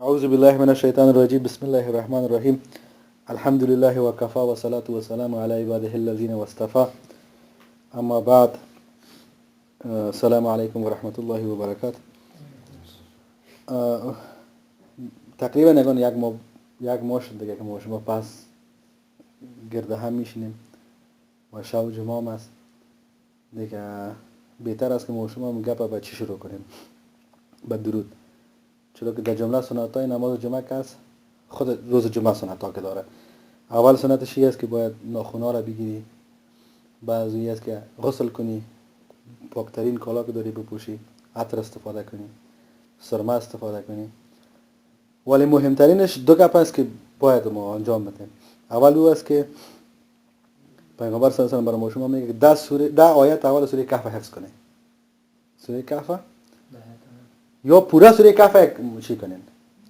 أعوذ بالله من الشيطان الرجيم بسم الله الرحمن الرحيم الحمد لله وكفى والصلاة والسلام على عباده الذين واصطفى أما بعد السلام عليكم ورحمة الله وبركاته. تقریبا یک ماه شد دیگه که ما شما پس گرد هم میشینیم و شب جمعه هم است دیگه. بهتر است که ما شما گپ با چی شروع کنیم؟ با درود، چرا که در جمله سنت‌های نماز جمعه که است خود روز جمعه سنت‌ها که داره. اول سنتش است که باید ناخن‌ها را بگیری، بعد این است که غسل کنی، پاکترین کالا که داری بپوشی، عطر استفاده کنی، سرمه استفاده کنی. ولی مهمترینش دو گپ است که باید ما انجام بدیم. اول او است که پیغمبر صلی الله علیه و آله برای شما میگه که 10 آیت اول سوره کهف حفظ کنید. سوره کهف یا پورا سوره کهف چی کنین؟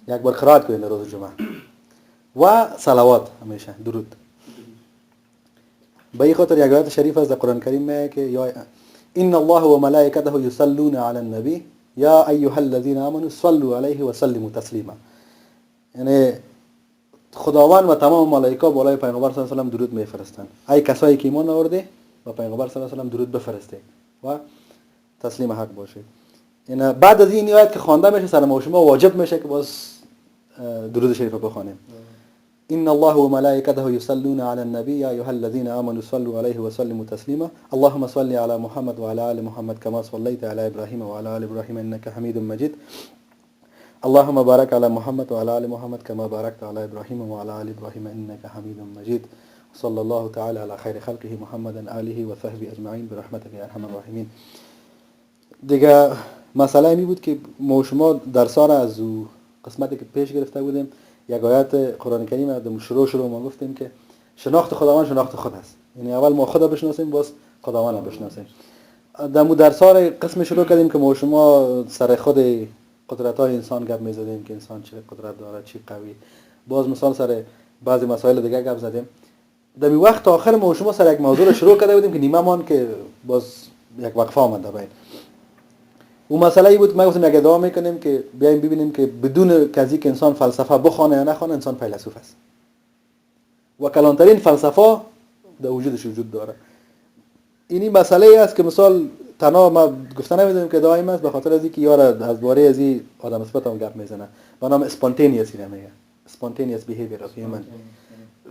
یک بار قرائت کنین در روز جمعه و صلوات، همیشه درود. به این خاطر یک آیت شریف از قرآن کریم میگه که یا ان الله و ملائکته یصلون علی النبی یا ایها الذین آمنوا صلوا علیه و سلموا تسلیما. یعنی خداوند و تمام ملائکه بالای پیغمبر صلی الله علیه و آله درود میفرستند. ای کسایی که ایمان آورده و پیغمبر صلی الله علیه و آله درود بفرستید و تسلیم حق باشید. این بعد از این آیت که خوانده میشه سر ما شما واجب میشه که باز درود شریف بخوانیم. ان الله و ملائکته یصلون علی النبی یا ایها الذین آمنوا صلوا علیه و سلموا تسلیما اللهم صل علی محمد و علی آل محمد كما صليت على ابراهیم و علی آل ابراهیم انك حمید مجید اللهم بارك على محمد وعلى آل محمد كما باركت على إبراهيم وعلى آل إبراهيم إنك حميد مجيد صلى الله تعالى على خير خلقه محمد آله و صحبه اجمعین برحمتك یا ارحم الراحمین. دیگه مسئله می بود که ما شما درس را از قسمتی که پیش گرفته بودیم یک آیت قرآن کریم از شروع ما گفتیم که شناخت خداوند شناخت خود است. یعنی اول ما خدا بشناسیم باز خداوند را بشناسیم. در مو درس ها قسم شروع کردیم که ما شما سر خود قدرت های انسان گپ میزدیم که انسان چه قدرت داره، چی قوی. باز مثال سر بعضی مسائل دیگه گپ زدیم. در این وقت آخر ما شما سر یک موضوع شروع کرده بودیم که نیمه مان که باز یک وقفه آمد بین. اون مسئله ای بود که ما گفتیم یک ادعا میکنیم که بیایم ببینیم که بدون کسی که انسان فلسفه بخونه یا نخونه انسان فیلسوف است. و کلانترین فلسفه در وجودش وجود داره. اینی مسئله ای است که مثال تنها ما گفتن نمیدونیم که دائم است به خاطر از اینکه یار از باره از این آدم نسبت هم گپ میزنه به نام اسپانتینیوس میگه. اسپانتینیوس بیهیویر اف هیومن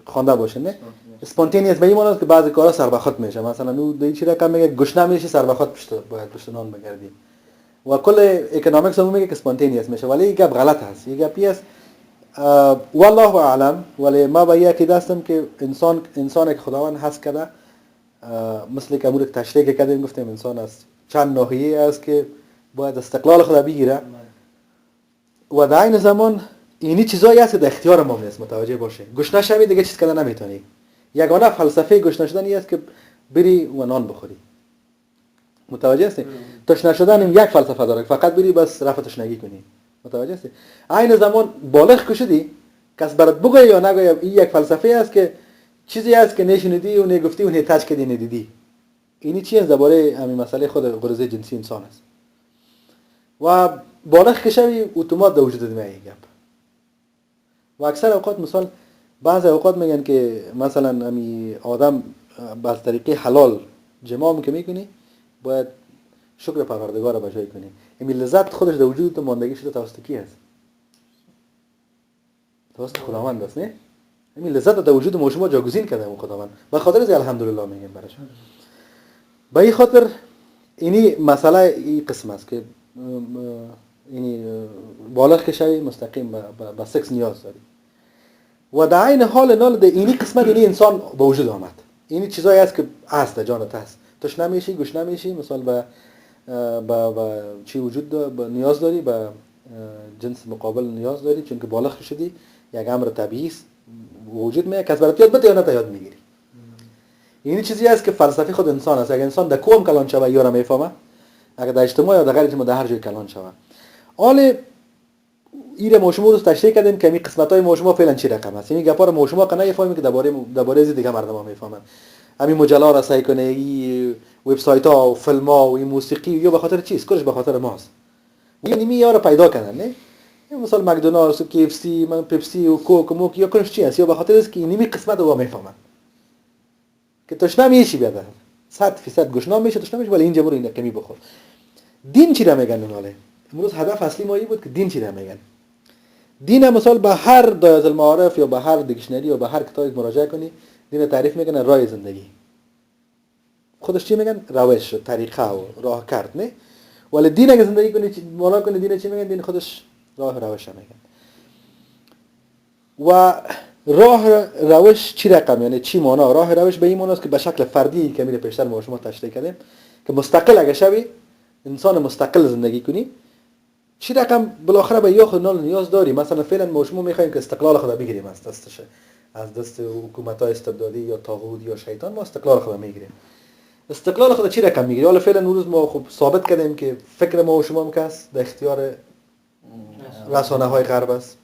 خوانده باشه نه. اسپانتینیوس به این معنی است که بعضی کارا سر به خود میشه. مثلا او دیگه چی رقم میگه گشنه میشه سر به خود باید پشت نان بگردی. و کل اکونومیکس هم میگه که اسپانتینیوس میشه ولی این گپ غلط است. این گپی است والله اعلم. ولی ما به یکی دستم که انسان که خداوند هست کرده مثل که امور تشریح کردیم گفتیم انسان است چند ناحیه است که باید استقلال خود بگیره و در این زمان اینی چیزایی هست که در اختیار ما نیست. متوجه باشه گشنه شوی دیگه چیز کردن نمیتونی. یگانه فلسفه گشنه شدن است که بری و نان بخوری. متوجه هستی؟ تشنه شدن یک فلسفه داره فقط بری بس رفع تشنگی کنی. متوجه هستی؟ این زمان بالغ شدی کس برات بگه یا نگه این یک فلسفه است که چیزی است که نشنیدی و نگفتی و نتاج کردی ندیدی. اینی چی است درباره همین مسئله خود غریزه جنسی انسان است. و بالغ که شوی اتومات در وجود میاد این گپ. و اکثر اوقات مثلا بعضی اوقات میگن که مثلا همین آدم از طریق حلال جماع که میکنی باید شکر پروردگار را بجای کنی. این لذت خودش در وجود تو ماندگی شده توسط کی است؟ توسط خداوند است نه؟ این لذت در وجود ما شما جاگزین کرده اون خداوند. به خاطر از الحمدلله میگیم برش. به این خاطر اینی مسئله این قسم است که اینی بالغ که شوی مستقیم به سکس نیاز داری. و در این حال نال در اینی قسمت اینی انسان به وجود آمد. اینی چیزایی است که هست جانت هست. توش نمیشی گوش نمیشی مثلا به چی وجود داره نیاز داری به جنس مقابل نیاز داری چون که بالغ شدی یک امر طبیعی است وجود میاد کس برات یاد بده یا نه یاد میگیری. این چیزی است که فلسفه خود انسان است. اگر انسان در کوم کلان شوه یا را میفهمه اگر در اجتماع یا در غیر اجتماع در هر جای کلان شوه. حال این ما شما رو تشریح کردیم که این قسمت‌های ما شما فعلا چی رقم است. این گپا رو ما شما کنه فهمیم که درباره از دیگه مردم ها میفهمن. همین مجله را سعی کنه این وبسایت ها و فیلم ها و این موسیقی یا به خاطر چیز کلش به خاطر ماست. یعنی می یارو پیدا کردن نه مثلا مکدونالدز و کی اف سی من پپسی و کوک و موک یا کنش چی هست یا به خاطر است که اینمی قسمت رو میفهمن که تشنه میشی بیاد 100% گشنام میشه تشنه میشه ولی اینجا برو این کمی بخور. دین چی را میگن اوناله؟ امروز هدف اصلی ما این بود که دین چی را میگن. دین مثلا به هر دایره المعارف یا به هر دیکشنری یا به هر کتابی مراجعه کنی دین تعریف میکنه راه زندگی. خودش چی میگن؟ روش و طریقه و راه کرد نه؟ ولی دین اگه زندگی کنی مولا کنی دین چی میگن؟ دین خودش راه روش میگن. و راه روش چی رقم یعنی چی معنا؟ راه روش به این معناست که به شکل فردی که میره پیشتر ما شما تشریح کردیم که مستقل اگه شوی انسان مستقل زندگی کنی چی رقم بالاخره به یا خود نال نیاز داری. مثلا فعلا ما شما میخوایم که استقلال خود بگیریم از دستش از دست حکومت‌های استبدادی یا طاغوت یا شیطان ما استقلال خود میگیریم. استقلال خود چی رقم میگیری؟ حالا فعلا روز ما خوب ثابت کردیم که فکر ما و شما مکس در اختیار رسانه‌های غرب است.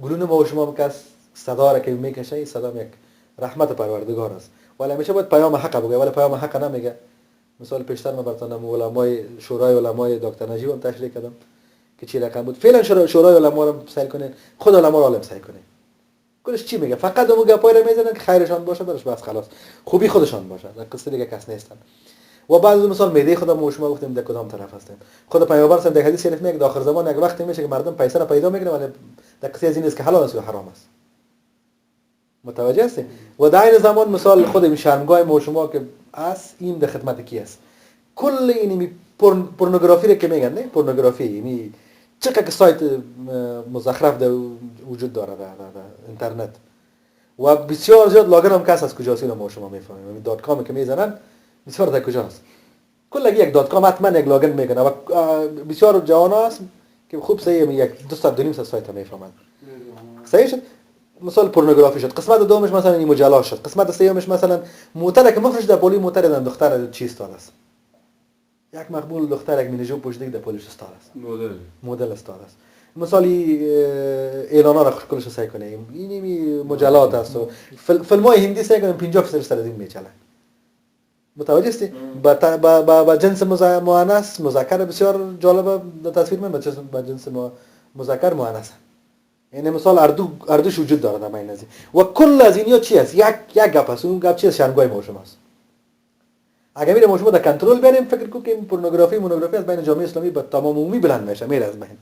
گلون ما و شما مکس صدا را که میکشه این صدا یک رحمت پروردگار است. ولی همیشه باید پیام حق بگه ولی پیام حق نمیگه. مثال پیشتر من براتون علمای شورای علمای دکتر نجیب هم تشریح کردم که چی رقم بود. فعلا شورای علما رو سعی کنه خود علما رو عالم سعی کنه. کلش چی میگه؟ فقط اون گپای رو میزنن که خیرشان باشه درش بس خلاص. خوبی خودشان باشه. در قصه دیگه کس نیستن. و بعد مثال میده خدا ما شما گفتیم در کدام طرف هستیم. خدا پیامبر صلی در حدیث شریف میگه در آخر زمان یک وقتی میشه که مردم پیسه را پیدا میکنن ولی در قصه از این است که حلال است یا حرام است. متوجه هستی؟ و در این زمان مثال خود این شرمگاه ما شما که است این در خدمت کی است؟ کل اینی پورنوگرافی رو که میگن نه پورنوگرافی یعنی چقدر که سایت مزخرف در وجود داره در اینترنت و بسیار زیاد لاگن هم کس از کجاست اینو ما شما میفهمیم. یعنی دات کامی که میزنن بسیار در کجاست؟ کل یک دات کام حتما یک لاگن میکنه و بسیار جوان هست که خوب صحیح یک 200 سایت هم میفهمن. صحیح شد؟ مثال پورنوگرافی شد. قسمت دومش مثلا این مجلات شد. قسمت سومش مثلا موتر که مفرش در پولی موتر دادن دختر چیز استاد است. یک مقبول دختر یک مینیجو پوشیده در پولیش استاد است. مدل استاد است. مثالی اعلانا را کلش سعی کنه این مجلات است و فیلمای هندی سعی کنن 50% سر از این میچلن. متوجه هستی؟ با جنس مؤنث مذکر بسیار جالب تصویر من با جنس مذکر مؤنث. یعنی مثال اردوش وجود داره در این نزی و کل از اینیا چی است؟ یک گپ است. اون گپ چی است؟ شرمگاه ما شماست. اگه میره ما شما در کنترل بریم فکر کو که پورنوگرافی از بین جامعه اسلامی به تمام عمومی بلند میشه میره از بین.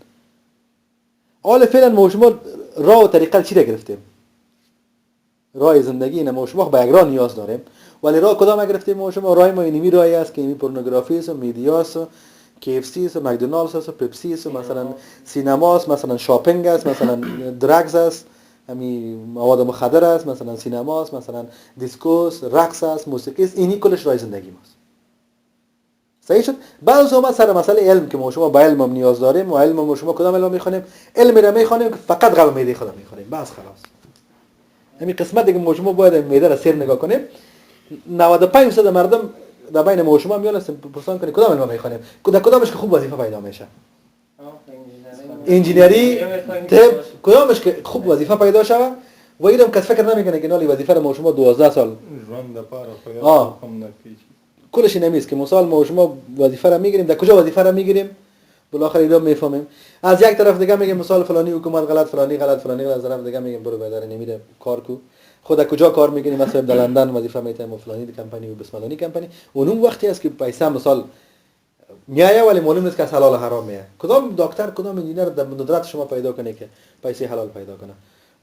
حالا فعلا ما شما راه و طریقه چی را گرفتیم؟ راه زندگی نه ما شما به یک راه نیاز داریم ولی راه کدام گرفتیم ما شما؟ راه ما اینمی راهی است که این پورنوگرافی است و میدیا است و کی اف سی است و مکدونالدز است و پپسی است و مثلا سینما است مثلا شاپینگ است مثلا درگز است همین مواد مخدر است مثلا سینما است مثلا دیسکو است رقص است موسیقی است. اینی کلش راه زندگی ماست. صحیح شد؟ بعضی اومد سر مسئله علم که ما شما با علم هم نیاز داریم و علم ما شما کدام علم میخونیم؟ علم را میخونیم که فقط قلب میده خدا میخونیم بس خلاص. همین قسمت دیگه ما شما باید میده را سیر نگاه کنیم. 95% مردم در بین ما شما میان است پرسان کنید کدام علم میخونیم؟ کدامش که خوب وظیفه پیدا میشه؟ انجینری طب کدامش که خوب وظیفه پیدا شوه و اینم کس فکر نمیکنه که نالی وظیفه را ما شما 12 سال ژوند پاره کم نکیش کلش نمیست که مثال ما شما وظیفه را میگیریم در کجا وظیفه را میگیریم بالاخره اینا میفهمیم. از یک طرف دیگه میگه مثال فلانی حکومت غلط فلانی غلط از طرف دیگه میگه برو بدر نمیره کار کو خود کجا کار میکنی مثلا در لندن وظیفه میتیم فلانی کمپانی و بسملانی کمپانی اون وقتی است که پیسه مثال میایه ولی معلوم نیست که حلال و حرام میایه. کدام دکتر کدام انجینیر در ندرت شما پیدا کنه که پیسه حلال پیدا کنه؟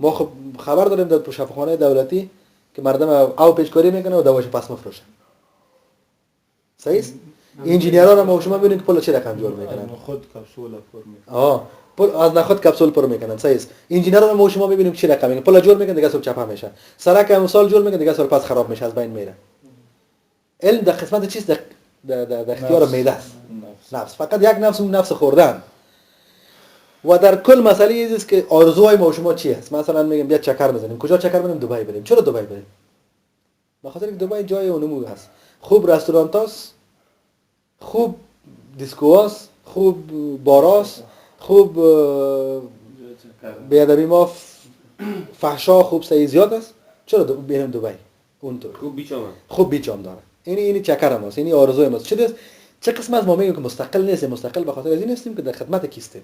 ما خب خبر داریم در شفاخانه دولتی که مردم او پیشکاری میکنه و دواش پس مفروشه. صحیح است؟ انجینیرها را ما شما ببینید که پول چه رقم جور میکنن. خود کپسول پر میکنن. از نخود کپسول پر میکنن. صحیح است؟ انجینیرها را ما شما ببینیم چه رقم میکنن. پول جور میکنن دیگه صبح چپا میشه. سرک مثال جور میکنن دیگه صبح پس خراب میشه از بین میره. علم در خدمت چیست؟ در اختیار معده است. نفس. فقط یک نفس اون نفس خوردن. و در کل مسئله است که آرزوهای ما شما چی است؟ مثلا میگم بیا چکر بزنیم. کجا چکر بزنیم؟ دبی بریم. چرا دبی بریم؟ به خاطر اینکه دبی جای اونمو هست. خوب رستوران هست، خوب دیسکو هست، خوب باراست، خوب بیادبی ما فحشا خوب سعی زیاد است. چرا بریم دبی؟ اونطور. خوب بیچام داره. اینی چکر ماست. اینی آرزوی ماست. چه قسم از ما میگیم که مستقل نیستیم؟ مستقل به خاطر از این هستیم که در خدمت کیستیم.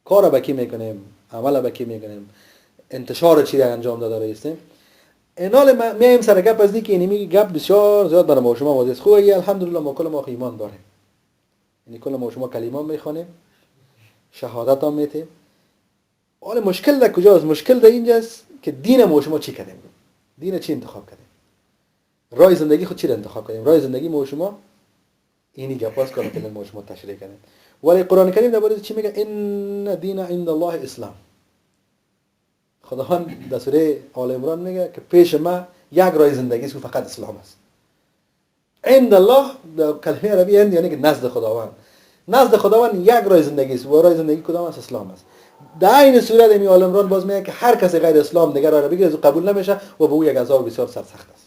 کار به کی میکنیم، عمل به کی میکنیم، انتشار چی را انجام داده رایستیم. اینال ما میایم سر گپ از که اینمی گپ بسیار زیاد برای ما شما واضحه. خوبه الحمدلله ما کل ما ایمان داریم، یعنی کل ما شما کلمات میخوانیم، شهادت هم میتیم. حالا مشکل در کجاست؟ مشکل در اینجاست که دین ما شما چی کردیم، دین چی انتخاب کردیم، راه زندگی خود چی را انتخاب کردیم. راه زندگی ما شما اینی گپاس کار که ما شما تشریح کردیم. ولی قرآن کریم درباره چی میگه؟ ان دین عند الله اسلام. خداوند در سوره آل عمران میگه که پیش ما یک راه زندگی است که فقط اسلام است. عند الله در کلمه عربی عند یعنی که نزد خداوند. نزد خداوند یک راه زندگی است و راه زندگی کدام است؟ اسلام است. در این صورت می آل عمران باز میگه که هر کسی غیر اسلام دیگر راه بگیره قبول نمیشه و به او یک عذاب بسیار سخت است.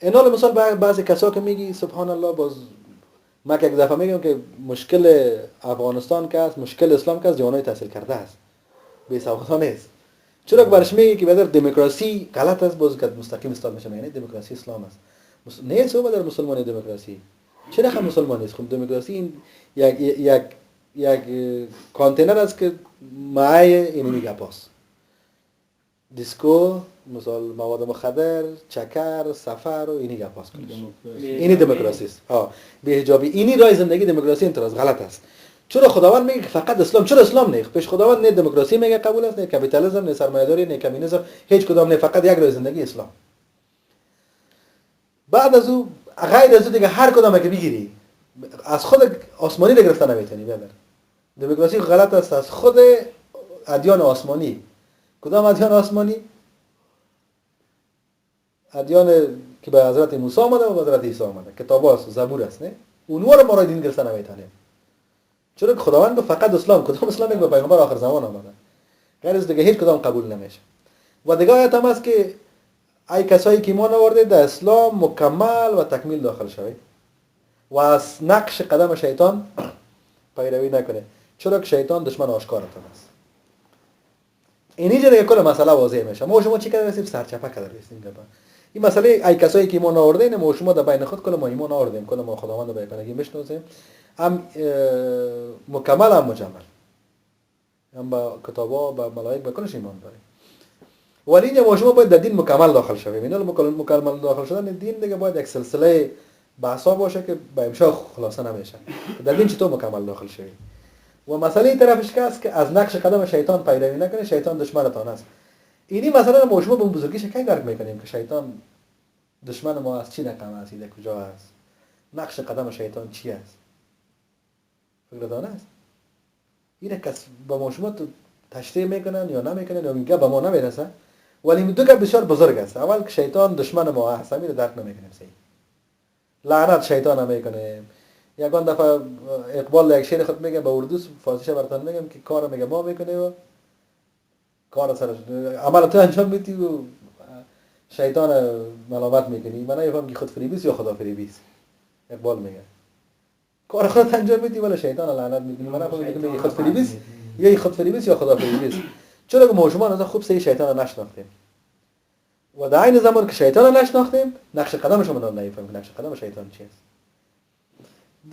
اینال مثال بعضی کسا که میگی سبحان الله، باز ما یک دفعه میگم که مشکل افغانستان که است، مشکل اسلام که است، جوانای تحصیل کرده است، بی سواد نیست. چرا که برش میگی که بدر دموکراسی غلط است، باز که مستقیم اسلام میشه، یعنی دموکراسی اسلام است. نیست او بدر مسلمانی دموکراسی. چرا خم مسلمان نیست؟ خب دموکراسی این یک کانتینر است که مای اینمی گپاست. دیسکو، مثلا مواد مخدر، چکر، سفر و اینی گپاس کنید. اینی دموکراسی است. به حجابی اینی راه زندگی دموکراسی انتراز غلط است. چرا خداوند میگه که فقط اسلام؟ چرا اسلام نه؟ پیش خداوند نه دموکراسی میگه قبول است، نه کپیتالیسم، نه سرمایه‌داری، نه کمونیسم، هیچ کدام نه، فقط یک راه زندگی اسلام. بعد از او غیر از او دیگه هر کدام که بگیری از خود آسمانی رو گرفتن نمیتونی. ببر دموکراسی غلط است از خود ادیان آسمانی. کدام ادیان آسمانی؟ ادیان که به حضرت موسی آمده و به حضرت عیسی آمده، کتاب است، زبور است، نه؟ اونها رو ما را دین گرفتن نمیتونیم. چرا که خداوند فقط اسلام، کدام اسلام یک به پیغمبر آخر زمان آمده، غیر از دیگه هیچ کدام قبول نمیشه. و دیگه آیت هم است که ای کسایی که ایمان آورده در اسلام مکمل و تکمیل داخل شوید و از نقش قدم شیطان پیروی نکنه، چرا که شیطان دشمن آشکارتان است. اینجا دیگه کل مسئله واضح میشه. ما شما چی کرده رسیم؟ سرچپه کرده رسیم. این مسئله ای کسایی که ایمان آورده نه، ما شما در بین خود کل ما ایمان آوردیم، کل ما خداوند به یگانگی میشناسیم، هم مکمل هم مجمل، هم با کتابا با ملائک به کلش ایمان داریم. ولی اینجا ما شما باید در دین مکمل داخل شویم. اینا مکمل داخل شدن دین دیگه باید یک سلسله بحثا باشه که به امشا خلاصه نمیشه. در دین چطور مکمل داخل شویم؟ و مسئله این طرفش که است که از نقش قدم شیطان پیروی نکنه، شیطان دشمنتان است. اینی مثلا ما شما به بزرگیش کی درک میکنیم که شیطان دشمن ما از چی رقم است، در کجا است، نقش قدم شیطان چی است؟ فکر دانه است. این کس با ما شما تشریح میکنن یا نمیکنن یا میگه به ما نمیرسه، ولی دو گپ بسیار بزرگ است. اول که شیطان دشمن ما است، همین رو درک نمیکنیم. صحیح لعنت شیطان هم میکنیم. یکان دفعه اقبال یک شعر خود میگه به اردو، فارسیش براتون میگم که کار میگه ما میکنه و کار سرش عمل تو انجام میدی و شیطان ملامت میکنی. من نمیفهم که خود فریبیست یا خدا فریبیست. اقبال میگه کار خودت انجام میدی ولی شیطان لعنت میکنی. من نمیفهم که خود فریبیست یا خود فریبیست یا خدا فریبیست. چرا که ما شما از خوب سه شیطان رو نشناختیم و در این زمان که شیطان رو نشناختیم، نقش قدمش رو نمیفهمیم. نقش قدم شیطان چیست؟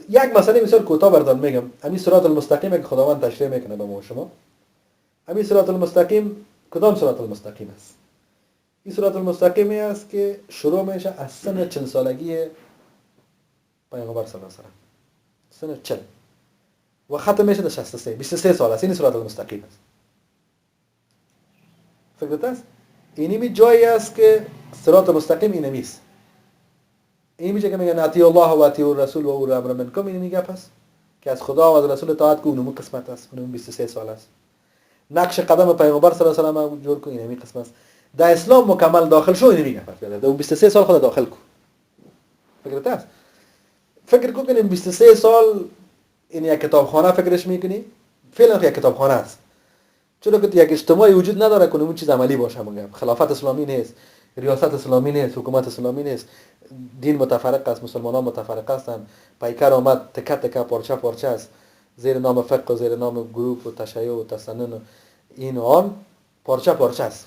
یک مسئله بسیار کوتاه براتون میگم. همین صراط المستقیم که خداوند تشریح میکنه به ما شما، همین صراط المستقیم کدام صراط المستقیم است؟ این صراط المستقیمی است که شروع میشه از سن 40 سالگی پیامبر صلی الله علیه و سن 40 و ختم میشه در 63 23 سال است. این صراط المستقیم است. فکرت است؟ اینی جایی است که صراط مستقیم اینمی است. این میشه که میگن اطیع الله و اطیع الرسول و اولو الامر منکم. این میگه پس که از خدا و از رسول اطاعت کو، اونم قسمت است، اونم 23 سال است. نقش قدم پیامبر صلی الله علیه و آله جور کو، اینمی قسمت است. در اسلام مکمل داخل شو، اینمی میگه پس در 23 سال خود داخل کو. فکرت است؟ فکر کو که این 23 سال این یک کتابخانه فکرش میکنی؟ فعلا یک کتابخانه است. چرا که یک اجتماعی وجود نداره که اون چیز عملی باشه. میگم خلافت اسلامی نیست، ریاست اسلامی نیست، حکومت اسلامی نیست، دین متفرق است، مسلمانان متفرق هستند، پیکر آمد تکه تکه پارچه پارچه است، زیر نام فقه و زیر نام گروه و تشیع و تسنن و این و آن پارچه پارچه است.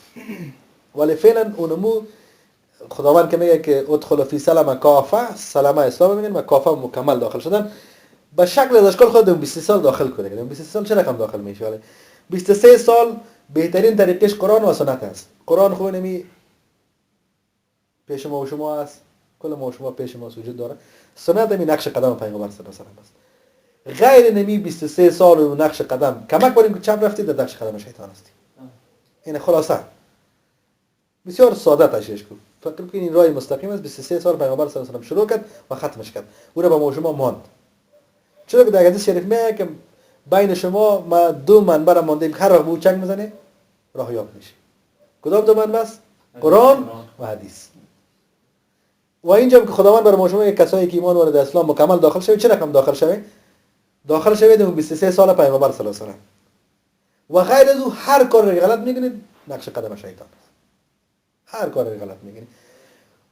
ولی فعلا اونمو خداوند که میگه که ادخلوا فی سلم کافه، سلم اسلام میگن و کافه مکمل داخل شدن. به شکل از اشکال خود 23 سال داخل کنه. 23 سال چه رقم داخل میشه؟ ولی 23 سال بهترین طریقش قرآن و سنت است. قرآن خود نمی پیش ما و شما است، کل ما و شما پیش ما وجود داره. سنت می نقش قدم پیامبر صلی الله علیه و است. غیر نمی 23 سال و نقش قدم کمک کنیم که چپ رفتید در نقش قدم شیطان هستی. این خلاصه بسیار ساده تشریح کن. فکر کنید این راه مستقیم است. 23 سال پیامبر صلی الله علیه و شروع کرد و ختمش کرد. او را به ما و شما ماند. چرا که در حدیث شریف میگه که بین شما ما دو منبر مانده هر وقت او چنگ میزنه راه یاب میشه. کدام دو منبر است؟ قرآن و حدیث. و اینجا که خداوند برای ما شما یک کسایی که ایمان وارد اسلام مکمل داخل شوه، چه رقم داخل شوه؟ داخل شوه در 23 سال پیامبر صلی الله علیه و آله. و غیر از او هر کاری غلط میکنید نقش قدم شیطان است. هر کاری غلط میکنید.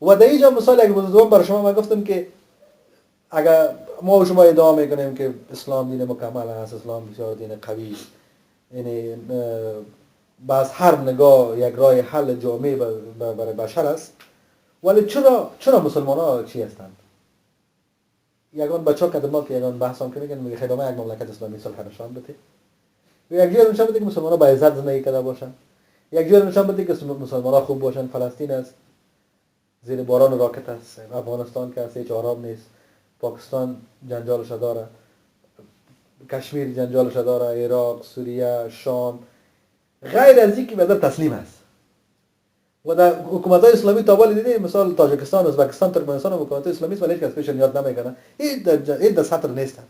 و در اینجا مثال اگه بزرگوار برای شما من گفتم که اگر ما و شما ادعا میکنیم که اسلام دین مکمل است، اسلام بسیار دین قوی است، یعنی باز هر نگاه یک راه حل جامع برای بشر است، ولی چرا مسلمان ها چی هستند؟ یگان بچه ها که ما که یگان بحث هم که میگن خیلی ما یک مملکت اسلامی صلح نشان بده و یک جور نشان بده که مسلمان ها با عزت زندگی کرده باشن، یک جور نشان بده که مسلمان ها خوب باشن. فلسطین است زیر باران راکت است، افغانستان که است هیچ آرام نیست، پاکستان جنجالش داره، کشمیر جنجالش داره، عراق، سوریه، شام، غیر از این که به تسلیم است. و در حکومت‌های اسلامی تابال دیده مثال تاجیکستان، ازبکستان، ترکمنستان و حکومت اسلامی است ولی هیچ کس پیش یاد نمیکنه. این در سطر نیستن.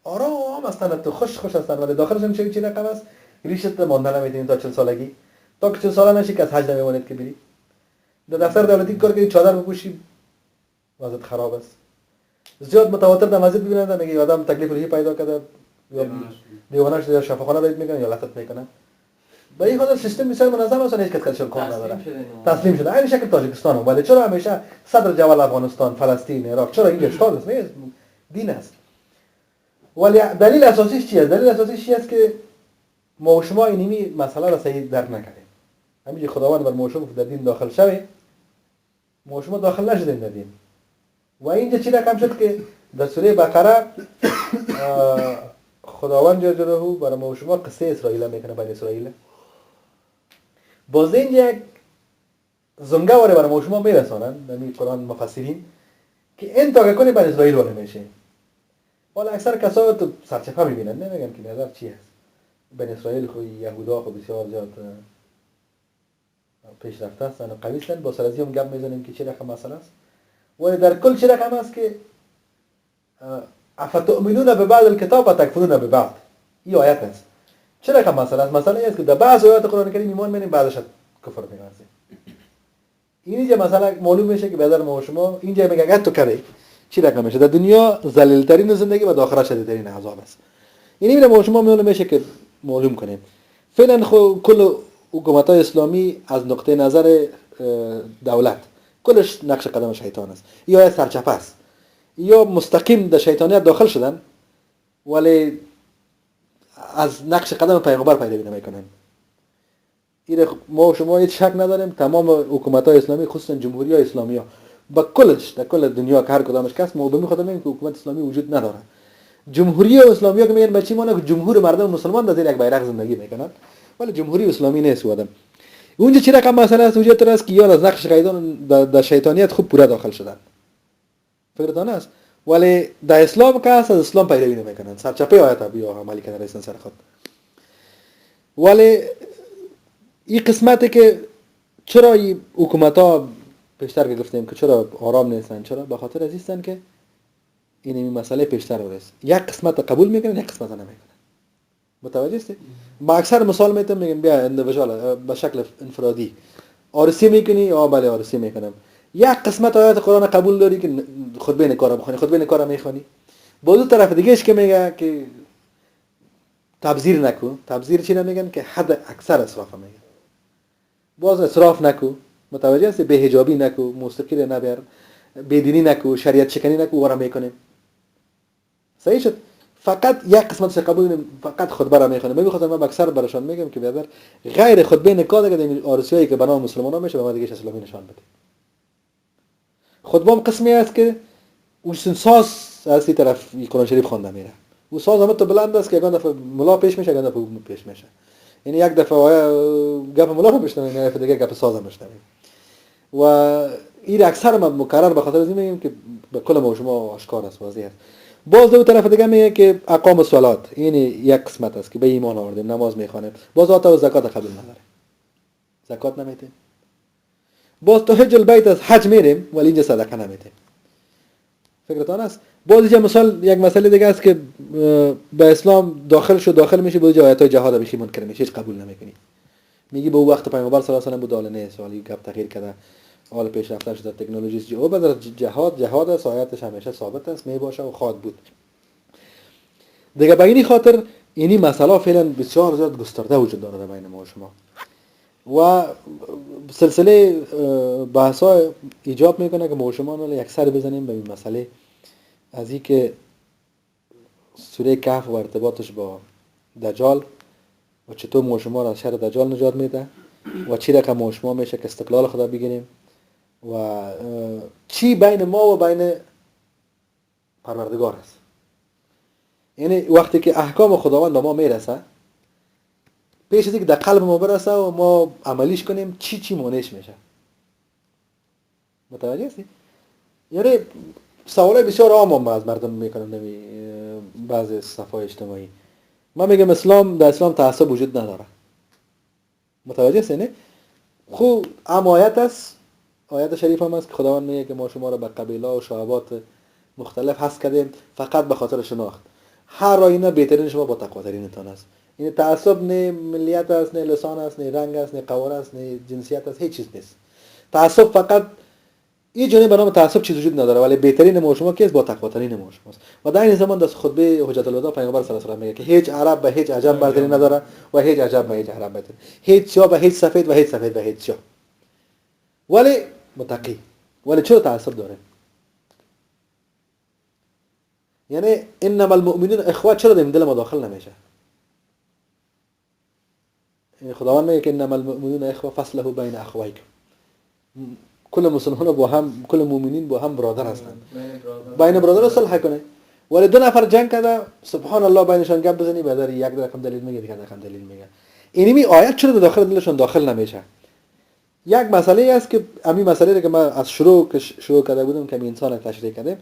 آرام هستن، تو خوش هستن ولی داخلشون چه رقم است؟ ریشت ماندن نمیتونید تا 40 سالگی. تا که 40 ساله نشی که از حج نمیمونید که بری. در دفتر دولتی کار کنید چادر بپوشی وضعیت خراب است. زیاد متواتر در مسجد ببینند میگه آدم تکلیف روحی پیدا کرده یا دیوانه شده یا شفاخانه دارید میکنن یا لطف میکنن. با این خاطر سیستم بسیار منظم است و هیچ کس کارشون کار نداره. تسلیم شده. این شکل تاجیکستان ولی چرا همیشه صدر جبل افغانستان، فلسطین، عراق چرا این اشتاد است؟ نه دین است. ولی دلیل اساسیش چیه؟ دلیل اساسیش چیه است که ما و شما اینمی مسئله را صحیح درک نکردیم. همین خداوند بر ما و شما در دین داخل شوی، ما و شما داخل نشدیم در دین. و اینجا چی رقم شد که در سوره بقره خداوند جل جلاله برای ما و شما قصه اسرائیل میکنه، بنی اسرائیل. باز اینجا یک زنگه واره برای ما و شما میرسانند در قرآن مفسرین که این تا کنی بنی اسرائیل واره میشه. ولی اکثر کسا تو سرچپه میبینن، نمیگن که نظر چی هست. بنی اسرائیل خو یهودا خو بسیار زیاد پیش رفته هستن و قوی هستن. با سرازی هم گپ میزنیم که چه رقم مسئله است. ولی در کل چه رقم است که افتؤمنون ببعض الکتاب و تکفرون ببعض. این آیت است. چه رقم مسئله است؟ مسئله است که در بعض آیات قرآن کریم ایمان میاریم بعدش کفر میکنیم. اینجا مسئله معلوم میشه که بدر ما و شما اینجا میگه اگه تو کردی چی رقم میشه؟ در دنیا ذلیل ترین زندگی و در آخرت شدید ترین عذاب است. این میره ما و شما معلوم میشه که معلوم کنیم. فعلا خو کل حکومت‌های اسلامی از نقطه نظر دولت کلش نقش قدم شیطان است. یا سرچپه است. یا مستقیم در شیطانیت داخل شدن ولی از نقش قدم پیغمبر پیروی نمیکنن. این ما و شما هیچ شک نداریم تمام حکومت‌های اسلامی خصوصا جمهوری‌های اسلامی ها با کلش در کل دنیا که هر کدامش کس ما به می خودم میگیم که حکومت اسلامی وجود نداره. جمهوری اسلامی ها که میگن بچی مونه که جمهور مردم مسلمان در زیر یک بیرق زندگی میکنن ولی جمهوری اسلامی نیست آدم. اونجا چی رقم مسئله است؟ اونجا است که یا از نقش شیطان در شیطانیت خوب پورا داخل شدن. فکرتان است؟ ولی در اسلام که هست از اسلام پیروی نمیکنن. سرچپه آیت بیا عملی کردن رئیسن سر خود. ولی این قسمتی که چرا این حکومت‌ها پیشتر که گفتیم که چرا آرام نیستن، چرا به خاطر از اینستن که این مسئله پیشتر است. یک قسمت قبول میکنن یک قسمت نمیکنن. متوجه هستی؟ با اکثر مثال میتونم میگم بیا اندیویدوال به شکل انفرادی عارضی میکنی یا بله عارضی میکنم. یک قسمت آیات قرآن قبول داری که خطبه کارا بخونی، خطبه کارا میخونی. با دو طرف دیگهش که میگه که تبذیر نکو. تبذیر چی نمیگن؟ که حد اکثر اسراف میگن. باز اسراف نکو. متوجه هستی؟ بی‌حجابی نکو، موسیقی رو نبر، بدینی نکو، شریعت شکنی نکو وارا میکنیم. صحیح شد؟ فقط یک قسمتش قبول فقط خطبه را میخونه. من میخواستم اکثر براشون میگم که بیادر غیر خطبه نکاح دیگه این آرزویی که بنا مسلمانان میشه به ما دیگه اسلامی نشان بده. خطبه هم قسمی است که اوسنساس از سی طرف قرآن شریف خوانده میره و ساز هم تو بلند است که یگان دفعه ملا پیش میشه یگان دفعه پیش میشه. یعنی یک دفعه گپ ملا رو بشنویم یک دفعه دیگه گپ ساز هم بشنویم و این اکثر ما مکرر به خاطر از این میگیم که به کل ما شما آشکار است واضح است. باز دو طرف دیگه میگه که اقام الصلات این یک قسمت است که به ایمان آوردیم نماز میخوانیم باز آتا و زکات قبول نداره زکات نمیده. باز تو حج البیت از حج میریم ولی اینجا صدقه نمیده. فکرتان است. باز اینجا مثال یک مسئله دیگه است که به اسلام داخل میشه باز آیات جهاد بخی منکر میشه هیچ قبول نمیکنی. میگی به وقت پیامبر صلی الله علیه و آله بود حال نه سوالی گپ تغییر کرده حال پیش رفته شده تکنولوژی جو بعد جهاد است آیاتش همیشه ثابت است می باشه و خواهد بود. دیگه به این خاطر اینی مسئله فعلا بسیار زیاد گسترده وجود داره بین ما و شما و سلسله بحث‌ها ایجاب میکنه که ما و شما یک سر بزنیم به این مسئله از این که سوره کهف و ارتباطش با دجال و چطور ما و شما را از شر دجال نجات میده و چی رقم ما و شما میشه که استقلال خدا بگیریم و چی بین ما و بین پروردگار است. یعنی وقتی که احکام خداوند به ما میرسه پیش از اینکه در قلب ما برسه و ما عملیش کنیم چی مانعش میشه. متوجه هستی؟ یعنی سوالای بسیار عام از مردم میکنن نمی بعضی صفحات اجتماعی. من میگم در اسلام تعصب وجود نداره. متوجه هستی نه؟ خب آیت است آیت شریف هم است که خداوند میگه که ما شما را به قبیله و شعبات مختلف حذف کردیم فقط به خاطر شناخت. هر آینه بهترین شما با تقواترینتان است. این تعصب نه ملیت است نه لسان است نه رنگ است نه قوار است نه جنسیت است هیچ چیز نیست. تعصب فقط این جنبه به نام تعصب چیز وجود نداره ولی بهترین ما شما کیست با تقواترین ما شماست. و در این زمان در خطبه حجت الوداع پیامبر صلی الله علیه و آله میگه که هیچ عرب به هیچ عجم برتری نداره و هیچ عجب به هیچ عرب برتری. هیچ سیاه به هیچ سفید و هیچ سفید به هیچ سیاه. ولی متقی. ولی چرا تعصب داره؟ یعنی انما المؤمنون اخوه چرا در دل ما داخل نمیشه؟ خداوند میگه که انما المؤمنون اخوه فاصلحوا بین اخویکم. کل مسلمان با هم کل مؤمنین با هم برادر هستند. بین برادر صلح کنه. ولی دو نفر جنگ کرده سبحان الله بینشان گپ بزنی بعد یک رقم دلیل میگه دیگه رقم دلیل میگه. اینمی آیت چرا داخل دلشون داخل نمیشه؟ یک مسئله است که همین مسئله که من از شروع کرده بودم که انسان تشریح کردیم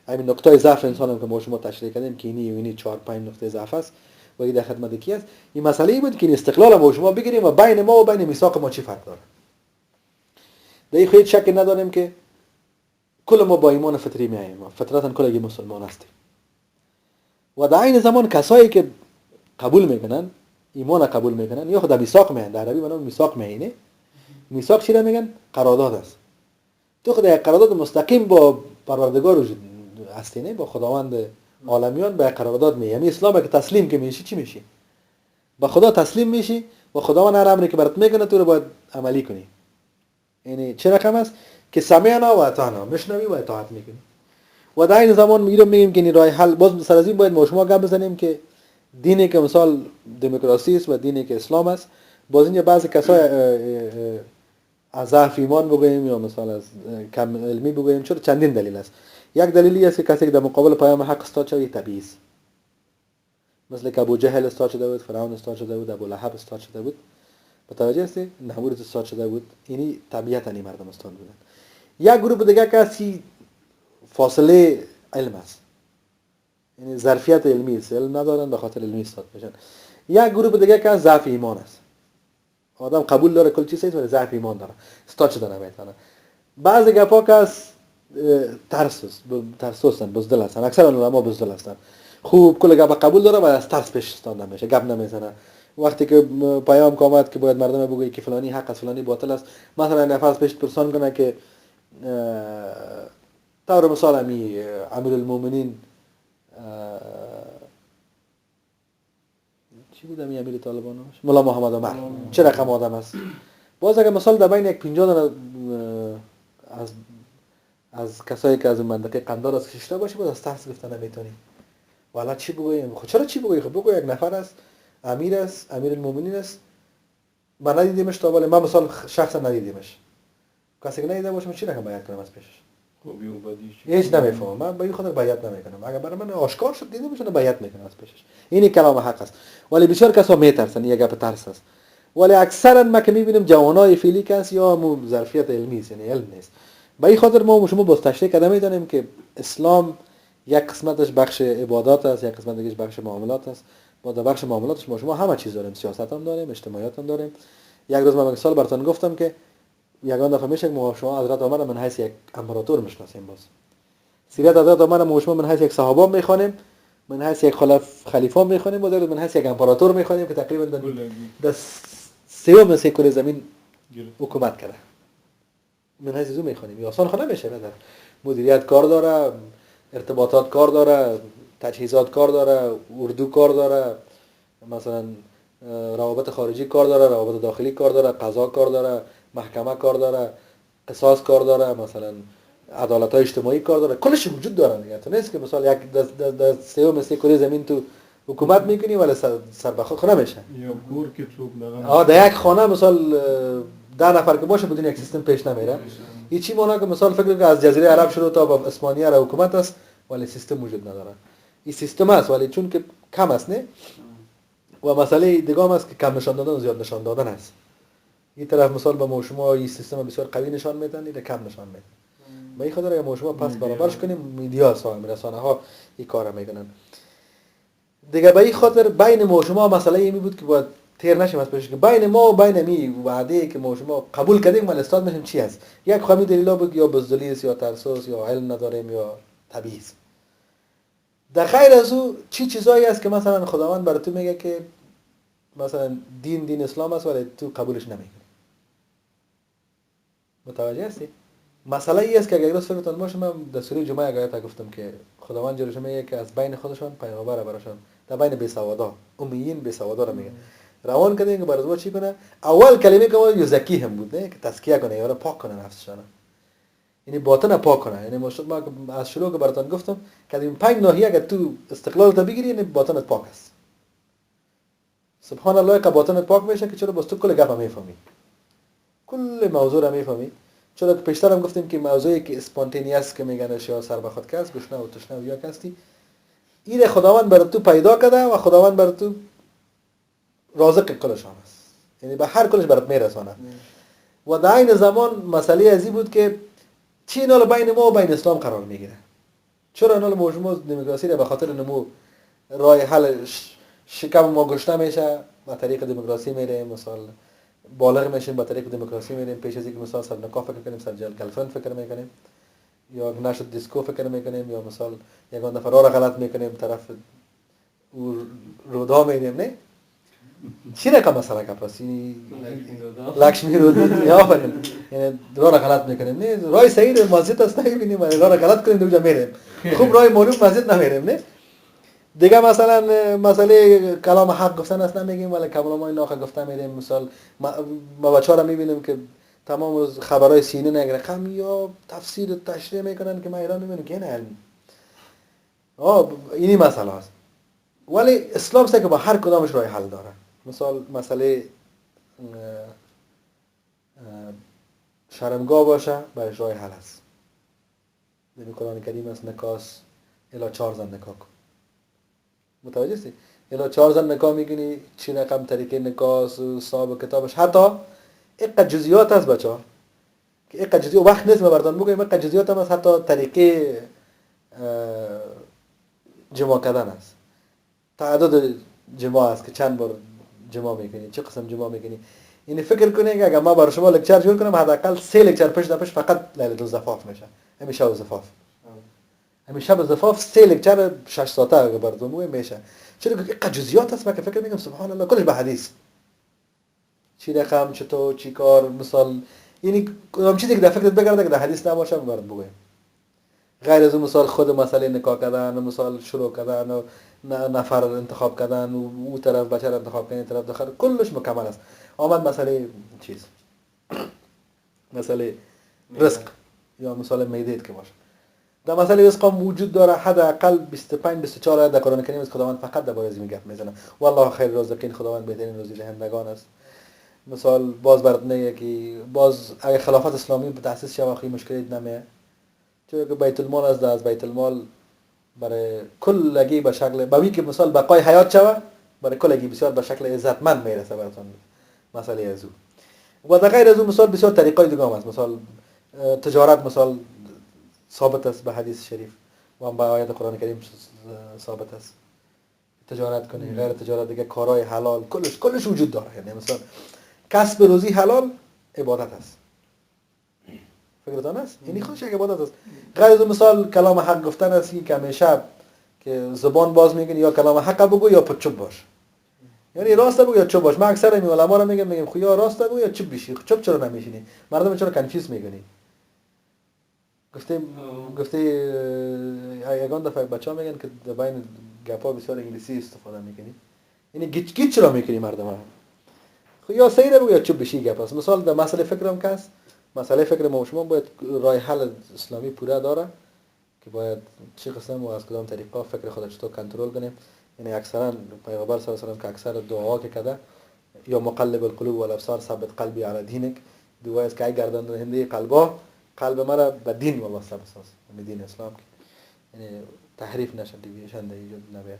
همین نقطه ضعف انسان که ما شما تشریح کردیم که اینی 4 5 نقطه ضعف است و این در خدمت کی است. این مسئله بود که استقلال ما شما بگیریم و بین ما و بین میثاق ما چی فرق داره. در این خیلی شک نداریم که کل ما با ایمان فطری میاییم فطرتا کل مسلمان هستیم و در این زمان کسایی که قبول میکنن ایمان قبول میکنن یا خود میثاق میان در عربی منو میثاق میینه میثاق چی را میگن قرارداد است. تو خود یک قرارداد مستقیم با پروردگار وجود هستی نه با خداوند عالمیان به قرارداد میای. یعنی اسلام که تسلیم که میشی چی میشی؟ با خدا تسلیم میشی و خداوند هر امری که برات میکنه تو رو باید عملی کنی. یعنی چه رقم است که سمعنا و اطعنا میشنوی و اطاعت میکنی. و در این زمان میگیم که این راه حل باز سر از این باید ما شما گپ بزنیم که دینی که مثال دموکراسی است و دینی که اسلام است باز اینجا بعضی کسای از ضعف ایمان بگوییم یا مثال از کم علمی بگوییم چرا چندین دلیل است. یک دلیلی است که کسی که در مقابل پیام حق استاد شده طبیعی است. مثل که ابو جهل استاد شده بود، فرعون استاد شده بود، ابو لهب استاد شده بود. متوجه هستی؟ نمرود استاد شده بود. اینی طبیعت این مردم استاد بودن. یک گروه دیگه کسی فاصله علم است. یعنی ظرفیت علمی است. علم ندارن به خاطر علمی استاد میشن. یک گروه دیگه که ضعف ایمان است. آدم قبول داره کل چیز ولی ضعف ایمان داره. استاد شده نمیتونه. بعضی گپا که از ترس هستن، بزدل هستن. اکثر علما بزدل هستن. خوب کل گپ قبول داره و از ترس پیش استاد نمیشه. گپ نمیزنه. وقتی که پیام آمد که باید مردم بگویی که فلانی حق است فلانی باطل است مثلا نفس پیش پرسان کنه که طور مثال امیر المؤمنین چی بود امیر طالبان مولا محمد عمر چه رقم آدم است باز اگه مثال در بین یک 50 از کسایی که از منطقه قندار از کشته باشه باز از ترس گفتن نمیتونی والا چی بگویم خب چرا چی بگویی خب بگو یک نفر است امیر المؤمنین است من ندیدیمش تا ولی من مثلا شخصا ندیدیمش کسی که ندیده باشه چی رقم بیان کنم از پیشش خوبی و بدی چی؟ هیچ نمیفهمم. من به این خاطر بیعت نمیکنم. اگر برای من آشکار شد دیده میشه بیعت میکنم از پیشش. این کلام حق است. ولی بسیار کسا میترسن، یک گپ ترس است. ولی اکثرا ما که میبینیم جوانای فعلی کس یا مو ظرفیت علمی است، یعنی علم نیست. به این خاطر ما شما باز تشریح کردم میدونیم که اسلام یک قسمتش بخش عبادات است، یک قسمت دیگه بخش معاملات است. ما در بخش معاملاتش ما شما همه چیز داریم، سیاست هم داریم، اجتماعیات هم داریم. یک روز من مثال براتون گفتم که یگان دفعه میشه که ما شما حضرت عمر من حیث یک امپراتور میشناسیم. باز سیرت حضرت عمر ما شما من حیث یک صحابه میخوانیم، من حیث یک خلیفه میخوانیم و در من حیث یک امپراتور میخوانیم که تقریبا در سوم سکول زمین حکومت کرده. من حیث زو میخوانیم. یا آسان خانه میشه، در مدیریت کار داره، ارتباطات کار داره، تجهیزات کار داره، اردو کار داره، مثلا روابط خارجی کار داره، روابط داخلی کار داره، قضا کار داره، محکمه کار داره، قصاص کار داره، مثلا عدالت اجتماعی کار داره. کلش وجود داره دیگه. تو نیست که مثلا یک در سوم کره زمین تو حکومت میکنی ولی سر بخود خونه میشه. یا گور که چوب در یک خانه مثلا 10 نفر که باشه بدون یک سیستم پیش نمیره. این چی مانا که مثلا فکر که از جزیره عرب شروع تا به اسپانیا را حکومت است ولی سیستم وجود نداره. این سیستم است ولی چون که کم است نه. و مسئله دیگه هم است که کم نشان دادن و زیاد نشان دادن است. این طرف مثال به شما این سیستم بسیار قوی نشان میدن، این کم نشان میدن. به این خاطر اگه شما پس برابرش کنیم میدیا صاحب رسانه ها این کارا میکنن. دیگه به این خاطر بین ما شما مسئله این بود که باید تیر نشیم از پیش که بین ما و بین می وعده که ما شما قبول کردیم ولی استاد میشیم چی است؟ یک خامی دلیلا بود یا بزدلی است یا ترسوس یا علم نداریم یا طبیعی است. در غیر از او چی چیزایی است که مثلا خداوند برای تو میگه که مثلا دین اسلام است ولی تو قبولش نمیکنی. متوجه هستی؟ مسئله ای است که اگر درست فکرتون باشه من در سوره جمعه آیات گفتم که خداوند جلوش میگه که از بین خودشان پیغمبر براشون در بین بیسوادا امیین بیسوادا رو میگه روان کنه که برای چی کنه. اول کلمه که اول یزکی هم بود نه که تزکیه کنه یا پاک کنه نفسشون، یعنی باطن پاک کنه. یعنی ما از شروع که براتون گفتم که این 5 ناحیه اگر تو استقلال تا بگیری یعنی باطنت پاک است. سبحان الله که باطنت پاک میشه که چرا بس تو کل گپ میفهمی، کل موضوع رو میفهمی. چرا که پیشتر هم گفتیم که موضوعی که اسپانتینیاس که میگن اشیا سر به خود کس گشنه و تشنه و یا کستی این خداوند برای تو پیدا کرده و خداوند برای تو رازق کلش هم است، یعنی به هر کلش برات میرسانه. و در این زمان مسئله ازی بود که چی نال بین ما و بین اسلام قرار میگیره. چرا نال موجموع دموکراسی را به خاطر نمو راه حل شکم ما گشته میشه با طریق دموکراسی میریم، مثلا بالغ میشیم با طریق دموکراسی میریم، پیش از اینکه مثلا سر نکاح فکر کنیم، سر گلفرند فکر میکنیم یا نشد دیسکو فکر میکنیم یا مثلا یگان دفعه راه غلط میکنیم طرف رودا میریم. نه چی رقم مثلا کپاسی لکشمی رودا یا آفرین، یعنی راه غلط میکنیم. نه راه صحیح مسجد است نمیبینیم ولی راه غلط کنیم اونجا میریم. خوب راه معلوم مسجد نمیریم. نه دیگه مثلا مسئله کلام حق گفتن است نمیگیم ولی کلام های ناحق گفتن میریم. مثلا ما بچه‌ها رو میبینیم که تمام خبرهای سینه نگره کم یا تفسیر تشریح میکنن که ما ایران میبینیم که این علم اینی مسئله است. ولی اسلام سه که با هر کدامش راه حل داره. مثال مسئله شرمگاه باشه برای راه حل است. در قرآن کریم است نکاس الا 4 زن نکاح کن. متوجه هستی؟ الا 4 زن نکاح میکنی چی رقم طریقه نکاس و صاحب کتابش حتی یک جزئیات است بچه‌ها که یک جزئیات وقت نیست مبردان بگویم یک جزئیات هم است حتی طریقه جماع کردن است. تعداد جماع است که چند بار جماع میکنی، چه قسم جماع میکنی. این فکر کنید که اگر ما برای شما لکچر جور کنم حداقل 3 لکچر پیش فقط لیلة الزفاف میشه. همین شب زفاف. همین شب زفاف 3 لکچر 6 ساعته اگر براتون بگم میشه. چرا که یک جزئیات است که فکر میکنم سبحان الله کلش به حدیث. چی رقم چطور چی کار مثال یعنی کدام چیزی که در فکرت بگرده که در حدیث نباشه برات بگم. غیر از اون مثال خود مسئله نکاح کردن، مثال شروع کردن و نفر انتخاب کردن و او طرف بچه را انتخاب کردن طرف داخل کلش مکمل است. آمد مسئله چیز مسئله رزق یا مثال میدید که باشه. در مسئله رزق هم وجود داره حداقل 25 24 آیه در قرآن کریم است خداوند فقط درباره از این گپ میزنه. والله خیر رازقین، خداوند بهترین روزی دهندگان است. مثال باز برات میگه که باز اگه خلافت اسلامی به تاسیس شه واقعی مشکلی نمیه. چون که بیت المال از بیت المال برای کلگی به شکل به که مثال بقای حیات شوه برای کلگی بسیار به شکل عزتمند میرسه براتون مسئله از او و در غیر از اون مثال بسیار طریقای دیگه هم هست. مثال تجارت مثال ثابت است به حدیث شریف و هم به آیات قرآن کریم ثابت است تجارت کنی غیر تجارت دیگه کارهای حلال کلش وجود داره. یعنی مثلا کسب روزی حلال عبادت است فکرتان است یعنی خودش یک عبادت است. غیر از اون مثال کلام حق گفتن است که همیشه که زبان باز میگن یا کلام حق بگو یا چوب باش یعنی راست بگو یا چوب باش. من اکثر این علما رو میگم خویا راست بگو یا چوب بشی چوب چرا نمیشینی مردم چرا کنفیوز میکنی گفته یگان دفعه بچه‌ها میگن که در بین گپا بسیار انگلیسی استفاده میکنی یعنی گیچ چرا میکنی مردم ها خو یا صحیح بگو یا چوب بشی گپ است. مثال در مسئله فکرم که است مسئله فکر ما شما باید راه حل اسلامی پوره داره که باید چه قسم و از کدام طریقه فکر خود چطور کنترل کنیم. یعنی اکثرا پیغمبر صلی الله علیه و که اکثر دعا که کرده یا مقلب القلوب والابصار ثبت قلبی علی دینک دعا است که ای گرداننده قلبا قلب مرا به دین وابسته بساز به دین اسلام که یعنی تحریف نشه دیویشن در ایجاد نبیه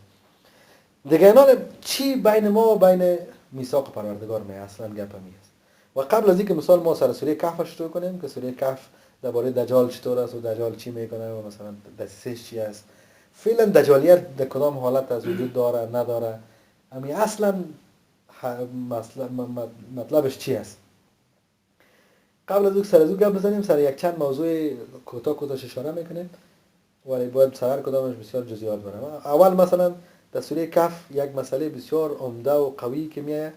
دیگه. اینا چی بین ما و بین میثاق پروردگار می اصلا گپ می است. و قبل از اینکه مثال ما سر سوره کهف شروع کنیم که سوره کهف درباره دجال چطور است و دجال چی میکنه و مثلا دستش چی است فعلا دجالیت در کدام حالت از وجود داره نداره امی اصلا مطلبش چی است. قبل از اینکه سر از او گپ بزنیم سر یک چند موضوع کوتاه اشاره میکنیم ولی باید سر کدامش بسیار جزئیات برم. اول مثلا در سوره کهف یک مسئله بسیار عمده و قوی که میه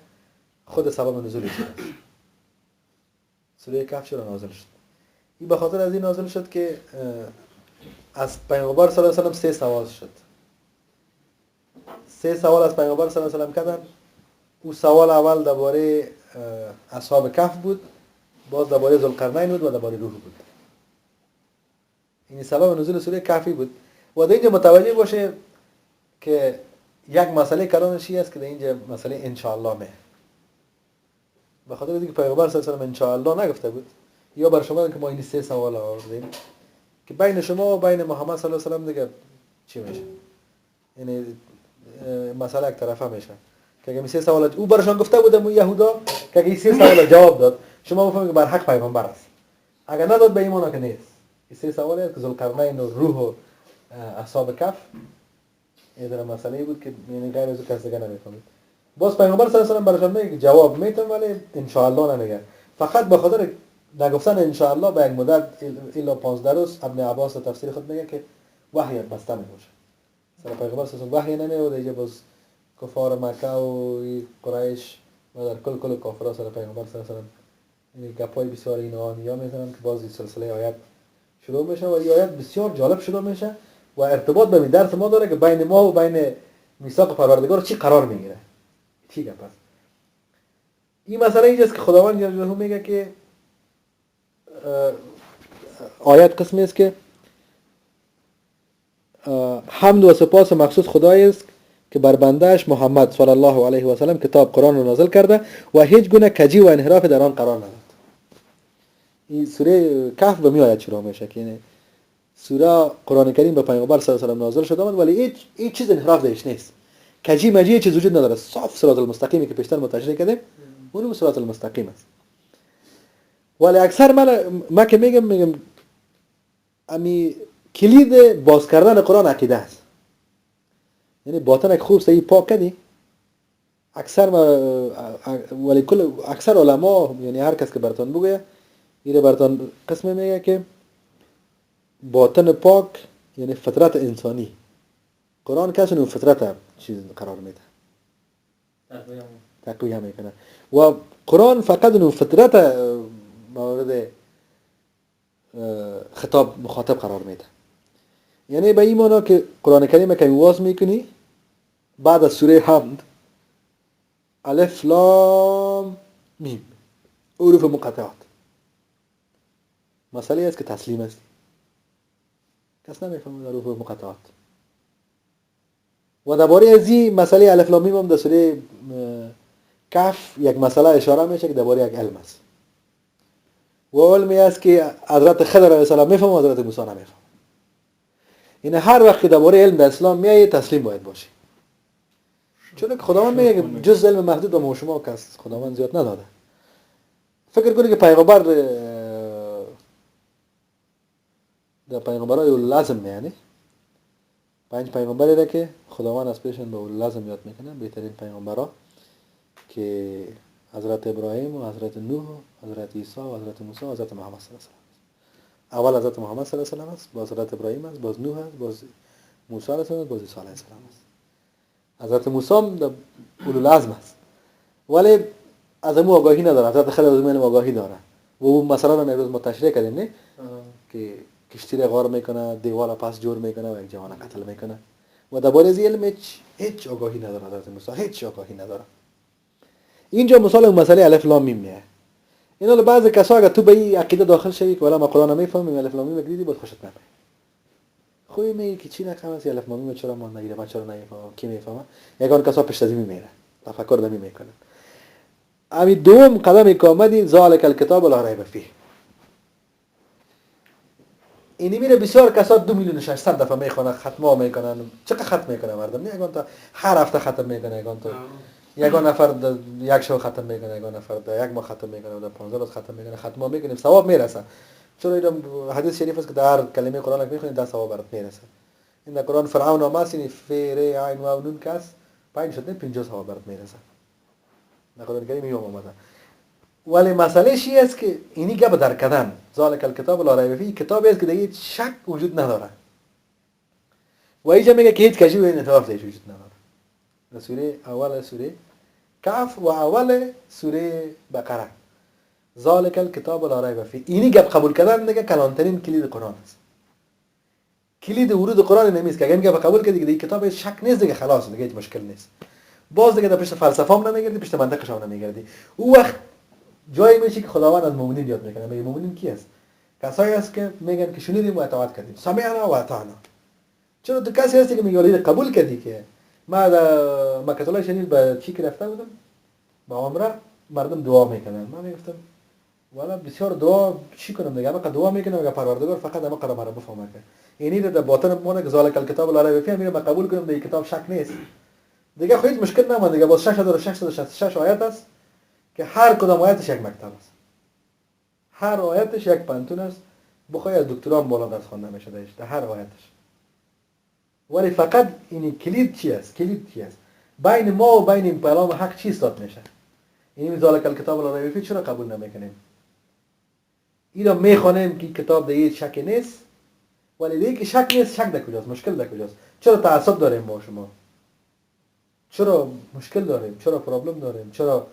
خود سبب نزولش است. سوره کهف چرا نازل شد؟ این به خاطر از این نازل شد که از پیامبر صلی الله علیه و سلم 3 سوال شد. 3 سوال از پیامبر صلی الله علیه و سلم کردن. او سوال اول درباره اصحاب کهف بود، باز درباره ذوالقرنین بود و درباره روح بود. این سبب نزول سوره کهف بود. و در اینجا متوجه باشه که یک مسئله کلانش است که در اینجا مسئله انشاءالله نه. به خاطر اینکه پیغمبر صلی الله علیه و انشاءالله نگفته بود یا بر شما که ما این 3 سوال آوردیم که بین شما و بین محمد صلی الله علیه و سلم دیگه چی میشه؟ یعنی مسئله یک طرفه میشه. که اگه 3 سوال او برشان گفته بودم یهودا که اگه 3 سوال جواب داد شما بفهمید که بر حق پیغمبر است. اگر نداد به ایمان که نیست. این 3 سوال است که ذوالقرنین و روح و اصحاب کهف این در مسئله بود که یعنی غیر از کس دیگه نمیفهمید. باز پیغمبر صلی الله علیه و برشان میگه که جواب میتون ولی ان شاء الله نمیگه. فقط به خاطر نگفتن ان شاء الله به یک مدت الا 15 روز ابن عباس تفسیر خود میگه که وحی بسته میشه. سر پیغمبر صلی الله علیه و وحی نمیاد دیگه باز کفار مکه و قریش و در کل کافرها سر پیغمبر صلی الله علیه و این گپای بسیار اینها میزنن که باز این سلسله آیات شروع میشه و این آیات بسیار جالب شروع میشه و ارتباط به درس ما داره که بین ما و بین میثاق پروردگار چی قرار میگیره. چی گپ است؟ این مسئله اینجاست که خداوند جل جلاله میگه که آیات قسمی است که حمد و سپاس مخصوص خدای است که بر بندهش محمد صلی الله علیه و سلم کتاب قرآن را نازل کرده و هیچ گونه کجی و انحراف در آن قرار نداد. این سوره کهف به می آیت شروع میشه که یعنی سوره قرآن کریم به پیامبر صلی الله علیه و نازل شده آمد ولی هیچ چیز انحراف درش نیست. کجی مجی چیز وجود نداره. صاف صراط المستقیمی که پیشتر متشریح کردیم اون صراط المستقیم است. ولی اکثر من که میگم امی کلید باز کردن قرآن عقیده است. یعنی باطنک خوب صحیح پاک کردی اکثر علما یعنی هر کس که براتون بگه ایره براتون قسم میگه که باطن پاک یعنی فطرت انسانی قرآن کسی اون فطرت چیز قرار میده تقویه میکنه و قرآن فقط اون فطرت مورد خطاب مخاطب قرار میده. یعنی به این معنی که قرآن کریم که واز میکنی بعد از سوره حمد الف لام میم حروف مقطعات مسئله است که تسلیم است کس نمیفهمه حروف مقطعات و درباره از این مسئله الف لام میم هم در سوره کهف یک مسئله اشاره میشه که درباره یک علم است و علمی است که حضرت خضر علیه السلام میفهمه و حضرت موسی نمیفهمه. این هر وقت که درباره علم در اسلام میای تسلیم باید باشی. چون که خداوند میگه جز علم محدود و شما کس خداوند زیاد نداده. فکر کنید که پیغمبر در پیغمبرای اولوالعزم یعنی 5 پیغمبری را که خداوند از پیششون به اولوالعزم یاد میکنه، بهترین پیغمبرا که حضرت ابراهیم و حضرت نوح و حضرت عیسی و حضرت موسی و حضرت محمد صلی الله علیه و آله. اول حضرت محمد صلی الله علیه و آله است، باز حضرت ابراهیم است، باز نوح است، باز موسی علیه السلام است، باز عیسی علیه السلام است. حضرت موسی هم در اولوالعزم است ولی از امو آگاهی نداره. حضرت خضر از امو آگاهی داره و اون مثلا رو امروز ما تشریح کردیم نه که کشتی را غار میکنه، دیوار را پس جور میکنه و یک جوان قتل میکنه و درباره از علم هیچ آگاهی نداره. حضرت موسی هیچ آگاهی نداره. اینجا مثال اون مسئله الف لام میم میه. اینا بعضی کسا اگه تو به این عقیده داخل شوی که والا ما قرآن نمیفهمیم الف لام میم دیدی بود خوشت نمیاد. خوبی میگی که چی نکنه از الف لام میم چرا ما نگیره، من چرا نمیفهمم، کی میفهمه؟ یگان کسا پشت از میره تفکر نمی میکنه. امی دوم قدمی که آمدی ذالک الکتاب لا ریب فیه. اینی میره بسیار کسا 2,600,000 دفعه میخونه، ختمه میکنن. چقدر ختم میکنه مردم؟ نه یگان تا هر هفته ختم میکنه، یگان تا یگان نفر یک شو ختم میکنه، یگان نفر یک ماه ختم میکنه، در 15 روز ختم میکنه. ختمه میکنیم ثواب میرسه. چرا این حدیث شریف است که در هر کلمه قرآن که میخونید در ثواب برات میرسه. این در قرآن فرعون و ماسین فیر عین و نون کس 5 شد 50 ثواب برات میرسه. در قرآن کریم میوم اومده. ولی مسئله چی است که اینی گپ در کدن ذالک الکتاب لا ریب فیه، کتابی است که دیگه شک وجود نداره. و اینجا میگه که هیچ کجی و انحراف دیگه وجود نداره. سوره اول سوره کهف و اول سوره بقره ذالک الکتاب لا ریب فیه. اینی گپ قبول کردن دیگه کلانترین کلید قرآن است. کلید ورود قرآن نمیست که اگه میگه قبول کردی دیگه کتاب شک نیست دیگه خلاص دیگه هیچ مشکل نیست. باز دیگه در پشت فلسفه هم نمیگردی، پشت منطقش هم نمیگردی. او وقت جایی میشه که خداوند از مؤمنین یاد میکنه. میگه مؤمنین کی است؟ کسایی است که میگن که شنیدیم و اطاعت کردیم، سمعنا و اطعنا. چرا تو کسی هستی که میگه ولی قبول کردی که ما در مکه الله شریف به چی رفته بودم با عمره مردم دعا میکنن. من میگفتم والا بسیار دعا چی کنم دیگه؟ من دعا میکنم میگه پروردگار فقط اما قرار مرا بفهمه که اینی در باطن مونه که ذالک الکتاب لا ریب فیه. میگه من قبول کنم دیگه کتاب شک نیست دیگه. خو هیچ مشکل نمونه دیگه. باز 6666 آیت است که هر کدام آیتش یک مکتب است. هر آیتش یک پانتون است. بخوای از دکترا بالا درس خوانده میشه در هر آیتش. ولی فقط این کلید چی است؟ کلید چی است؟ بین ما و بین این پیام حق چی استاد میشه؟ این ذالک الکتاب لا ریب فیه چرا قبول نمیکنیم؟ اینا میخوانیم که کتاب دیگه شک نیست ولی دیگه که شک نیست شک در کجاست؟ مشکل در کجاست؟ چرا تعصب داریم با شما؟ چرا مشکل داریم؟ چرا پرابلم داریم؟ چرا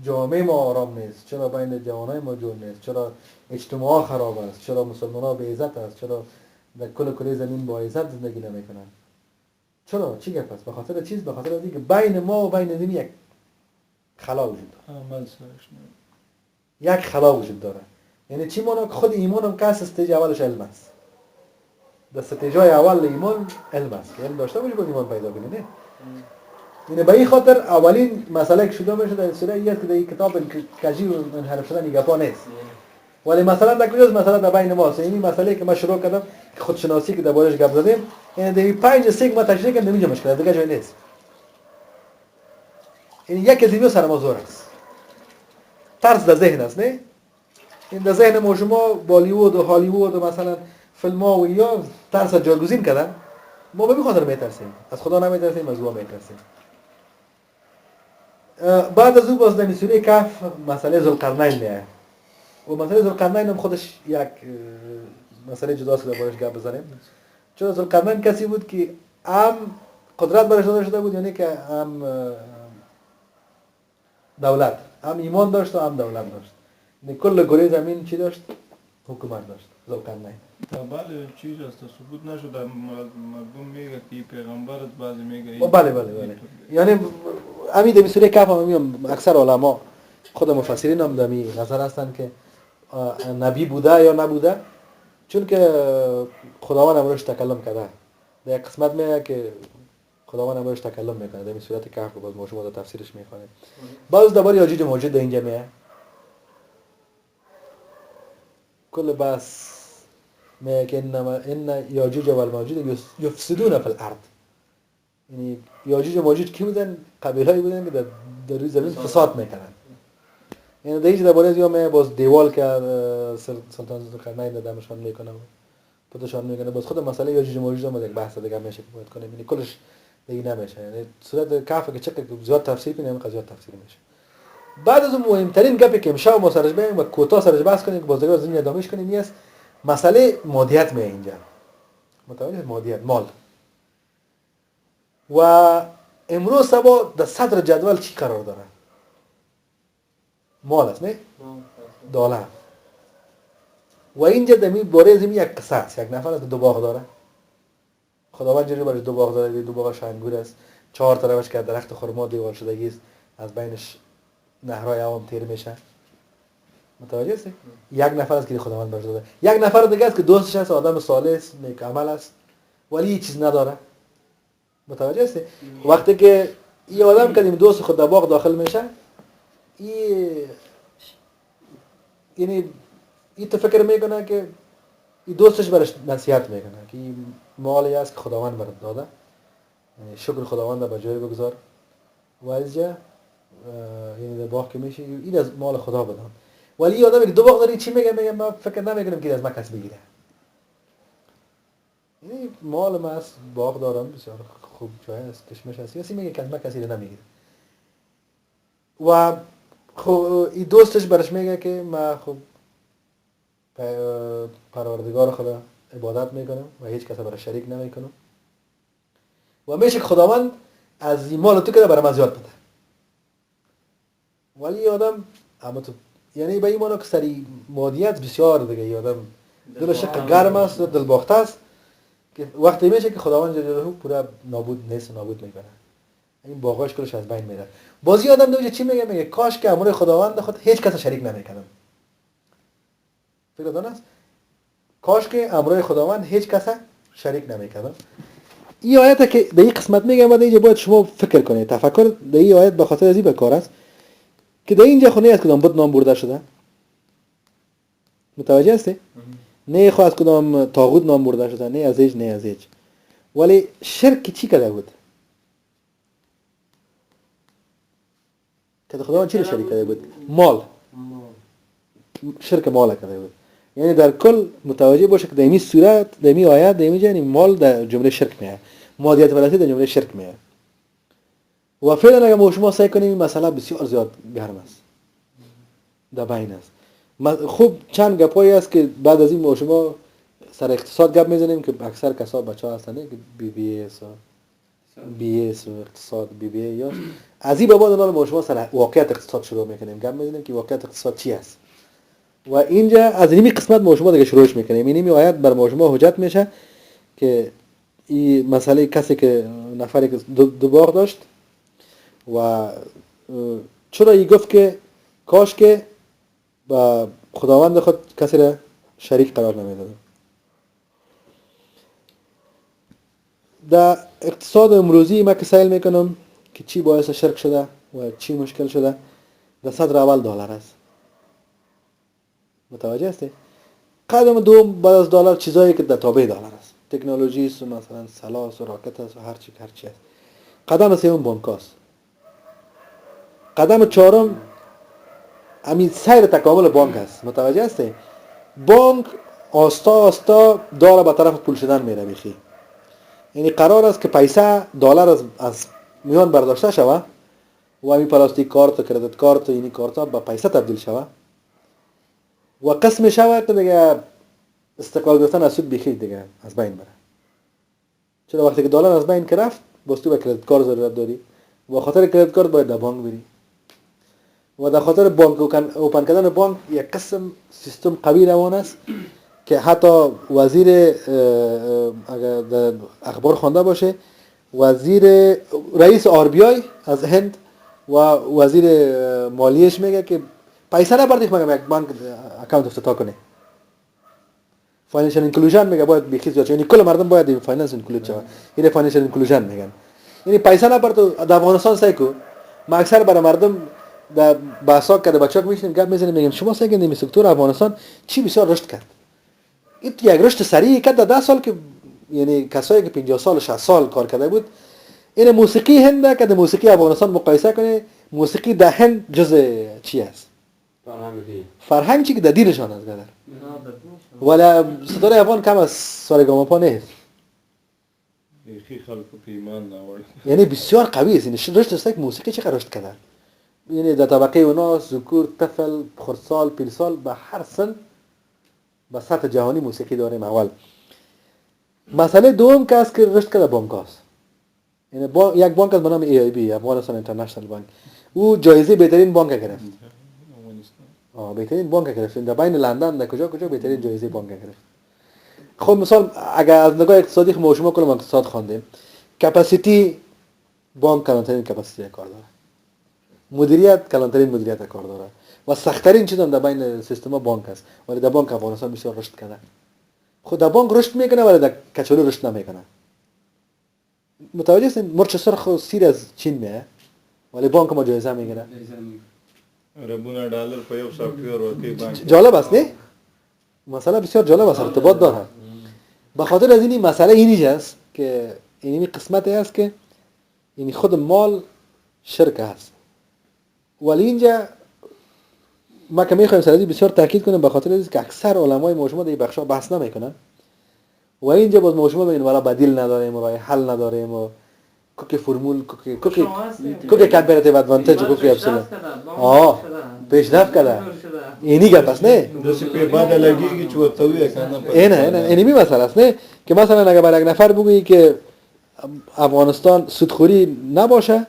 جامعه ما آرام نیست؟ چرا بین جوانای ما جور نیست؟ چرا اجتماع خراب است؟ چرا مسلمان‌ها به عزت است؟ چرا در کل کره زمین با عزت زندگی نمیکنن؟ چرا؟ چی گپ است؟ به خاطر چیز، به خاطر اینکه بین ما و بین دین یک خلا وجود داره. یک خلا وجود داره. یعنی چی مانا که خود ایمان هم که استیج اولش علم است. در استیجای اول ایمان علم است که علم داشته باشی باید ایمان پیدا کنی. نه اینه به این خاطر اولین مسئله که شده میشه در سوره ایه که در این کتاب کجی و منحرف شدن این گپا نیست. ولی مثلا در کجاست؟ مثلا در بین ماست. این مسئله که ما شروع کردم که خودشناسی که دربارش گپ زدیم، یعنی در 5 سیگ ما تشریح کردیم اینجا مشکل دیگه جای نیست. این یک از این سر موضوع است. ترس در ذهن است نه؟ این در ذهن ما شما بالیوود و هالیوود و مثلا فیلم ها و یا ترس جایگزین کردن. ما به خاطر میترسیم. از خدا نمیترسیم، از او میترسیم. بعد از او باز در سوره کهف مسئله ذوالقرنین میاد. و مسئله ذوالقرنین هم خودش یک مسئله جداست که دربارش گپ بزنیم. چون ذوالقرنین کسی بود که هم قدرت برش داده شده بود، یعنی که هم دولت، هم ایمان داشت و هم دولت داشت. یعنی کل کره زمین چی داشت؟ حکومت داشت. ذوالقرنین. بله چیز است ثبوت نشد. مردم میگه که پیغمبر است، بعضی میگه بله. یعنی امید به سوره کهف هم اکثر علما خود مفسرین هم دمی نظر هستند که نبی بوده یا نبوده، چون که خداوند امروز تکلم کرده. در یک قسمت میگه که خداوند امروز تکلم میکنه. در این صورت کهف باز ما شما در تفسیرش میخوانیم. باز درباره یاجوج و ماجوج اینجا میگه کل بس میگه که ان یاجوج و الماجوج یفسدون فی الارض. یعنی یاجوج و ماجوج کی بودن؟ قبیلهایی بودن که در روی زمین فساد میکنن. یعنی دیگه درباره از یا باز دیوال که سلطان ذوالقرنین دادمشان میکنه خودشان میکنه. باز خود مسئله یاجوج و ماجوج هم یک بحث دیگه میشه که باید کنیم. یعنی کلش دیگه نمیشه. یعنی صورت کافه که چقدر زیاد تفسیر کنیم اینقدر زیاد تفسیر میشه. بعد از اون مهمترین گپی که امشب ما سرش بریم و کوتاه سرش بحث کنیم که باز دیگه از این ادامهش کنیم نیست مسئله مادیت میه اینجا. متوجه مادیت مال. و امروز سبا در صدر جدول چی قرار داره؟ مال است نه؟ دلار. و اینجا دمی باره زمین یک قصه است. یک نفر از دو باغ داره. خداوند جری برش دو باغ داره. دو باغش انگور است. 4 طرفش که درخت خرما دیوار شدگی است. از بینش نهرهای عوام تیر میشه. متوجه هستی؟ یک نفر است که خداوند برش داده. یک نفر دیگه است که دوستش است، آدم صالح است، نیک عمل است، ولی هیچ چیز نداره. متوجه هستی؟ وقتی که این آدم کدیم دوست خود در باغ داخل میشه، یعنی این تو فکر میکنه که این دوستش برش نصیحت میکنه که این مالی است که خداوند برات داده، یعنی شکر خداوند به جای بگذار و از جا یعنی در باغ که میشه این از مال خدا بدم. ولی این آدم که دو باغ داری چی میگه من فکر نمیکنم که از من کس بگیره. یعنی مال من است، باغ دارم بسیار خوب جای است، کشمش است، کسی میگه که از من کسی رو نمیگیره. و خب این دوستش برش میگه که من خب پروردگار خدا عبادت میکنم و هیچ کس برای شریک نمیکنم و میشه که خداوند از این مال تو که برای من زیاد بده. ولی آدم اما تو یعنی به این معنی که سری مادیت بسیار دیگه ای آدم دلش گرم است، دل باخته است که وقتی میشه که خداوند جلاله پورا نابود نیست، نابود میکنه. این باغاش کلش از بین میره. بازی آدم دوجه چی میگه کاش که امر خداوند خود هیچ کس شریک نمیکنم. فکر دانست؟ کاش که امر خداوند هیچ کس شریک نمیکنم. این آیت که در این قسمت میگم و اینجا باید شما فکر کنید. تفکر در این آیت به خاطر ازی به کار است که در اینجا خونه از کدام بت نام برده شده. متوجه هستی؟ نه خو از کدام طاغوت نام برده شده، نه از هیچ نه از هیچ. ولی شرک چی کرده بود؟ که خداوند چی رو شریک کرده بود؟ مال. شرک مال کرده بود. یعنی در کل متوجه باشه که در این صورت، در این آیت، در این یعنی مال در جمله شرک میاد. مادیت ولایت در جمله شرک میاد. و فعلا اگر ما شما سعی کنیم این مسئله بسیار زیاد گرم است. در بین است. خوب چند گپایی است که بعد از این ما شما سر اقتصاد گپ میزنیم که اکثر کسا بچه‌ها هستن که بی اس و اقتصاد بی یا از این به بعد ما شما سر واقعیت اقتصاد شروع میکنیم گپ میزنیم که واقعیت اقتصاد چی است. و اینجا از این قسمت ما شما دیگه شروعش میکنیم. این آیت بر ما شما حجت میشه که این مسئله کسی که نفری که دو باغ داشت و چرا ای گفت که کاش که با خداوند خود کسی را شریک قرار نمیداد. در اقتصاد امروزی ما که سائل میکنم که چی باعث شرک شده و چی مشکل شده، در صدر اول دلار است. متوجه هستی؟ قدم دوم بعد از دلار چیزایی که در تابع دلار است. تکنولوژی است، مثلا سلاح و راکت است و هر چی است. قدم سوم بانک است. قدم چهارم همین سیر تکامل بانک است. متوجه هستی؟ بانک آستا داره به طرف پول شدن میره بیخی. یعنی قرار است که پیسه دلار از میان برداشته شود و همین پلاستیک کارت و کردیت کارت و اینی کارت ها به پیسه تبدیل شود و قسم شود که دیگه استقلال گرفتن از سود بیخی دیگه از بین بره. چرا وقتی که دلار از بین که رفت باز تو به کردیت کارت ضرورت داری و خاطر کردیت کارت باید در بانک بری و در خاطر بانک اوپن کردن بانک یک قسم سیستم قوی روان است که حتی وزیر اگر در اخبار خوانده باشه وزیر رئیس RBI از هند و وزیر مالیش میگه که پیسه نبردیخ مگه یک بانک اکانت افتتاح کنه. فاینانشال اینکلوژن میگه باید بیخی زیاد، یعنی کل مردم باید فایننس اینکلود شود. این فاینانشال اینکلوژن میگن. یعنی پیسه نبرد در افغانستان سعی کو ما اکثر برای مردم در بحثا کرده بچه‌ها میشینیم گپ میزنیم میگیم شما سعی کنید این سکتور افغانستان چی بسیار رشد کرد. این یک رشد سریع که در 10 سال که یعنی کسایی که 50 سال 60 سال کار کرده بود این موسیقی هند که در موسیقی افغانستان مقایسه کنه موسیقی در هند جز چی است فرهنگ چی که در دینشان است قدر ولی ستاره افغان کم از سارگاماپا نیست بیخی خلق پیمان نوارد یعنی بسیار قوی است این رشد است که موسیقی چقدر رشد کرده یعنی در طبقه اونا ذکور طفل خردسال پیرسال به هر سن به سطح جهانی موسیقی داریم اول مسئله دوم که است که رشد کرده بانک است یعنی یک بانک است به نام AIB افغانستان اینترنشنال بانک او جایزه بهترین بانک گرفت بهترین بانک گرفت در بین لندن در کجا بهترین جایزه بانک گرفت خب مثال اگر از نگاه اقتصادی ما شما کلم اقتصاد خواندیم کپاسیتی بانک کلانترین کپاسیتی کار داره مدیریت کلانترین مدیریت کار داره و سخت‌ترین چیز هم در بین سیستم بانک است ولی در بانک افغانستان بسیار رشد کرده خود در بانک رشد میکنه ولی در کچالو رشد نمیکنه متوجه هستین مرچ سرخ سیر از چین میه ولی بانک ما جایزه میگیره ربونا دلار په یو سافټویر ورکی بانک جالب است نه مسئله بسیار جالب است ارتباط داره به خاطر از این مسئله اینی است که این قسمتی است که این خود مال شرک است ولی اینجا ما که میخوایم سر بسیار تاکید کنیم به خاطر اینکه اکثر علمای موجود این بخشا بحث نمیکنن و اینجا باز موجود ببینیم والا بدیل نداریم و راه حل نداریم و کوکی فرمول کوکی کمپیراتیو ادوانتیج کوکی ابسولوت پیشرفت کرده اینی گپ است نه دسی په باندې لګیږي چې ورته وی کنه نه اینی مسئله است نه که مثلا اگه برای یک نفر بگویی که افغانستان سودخوری نباشه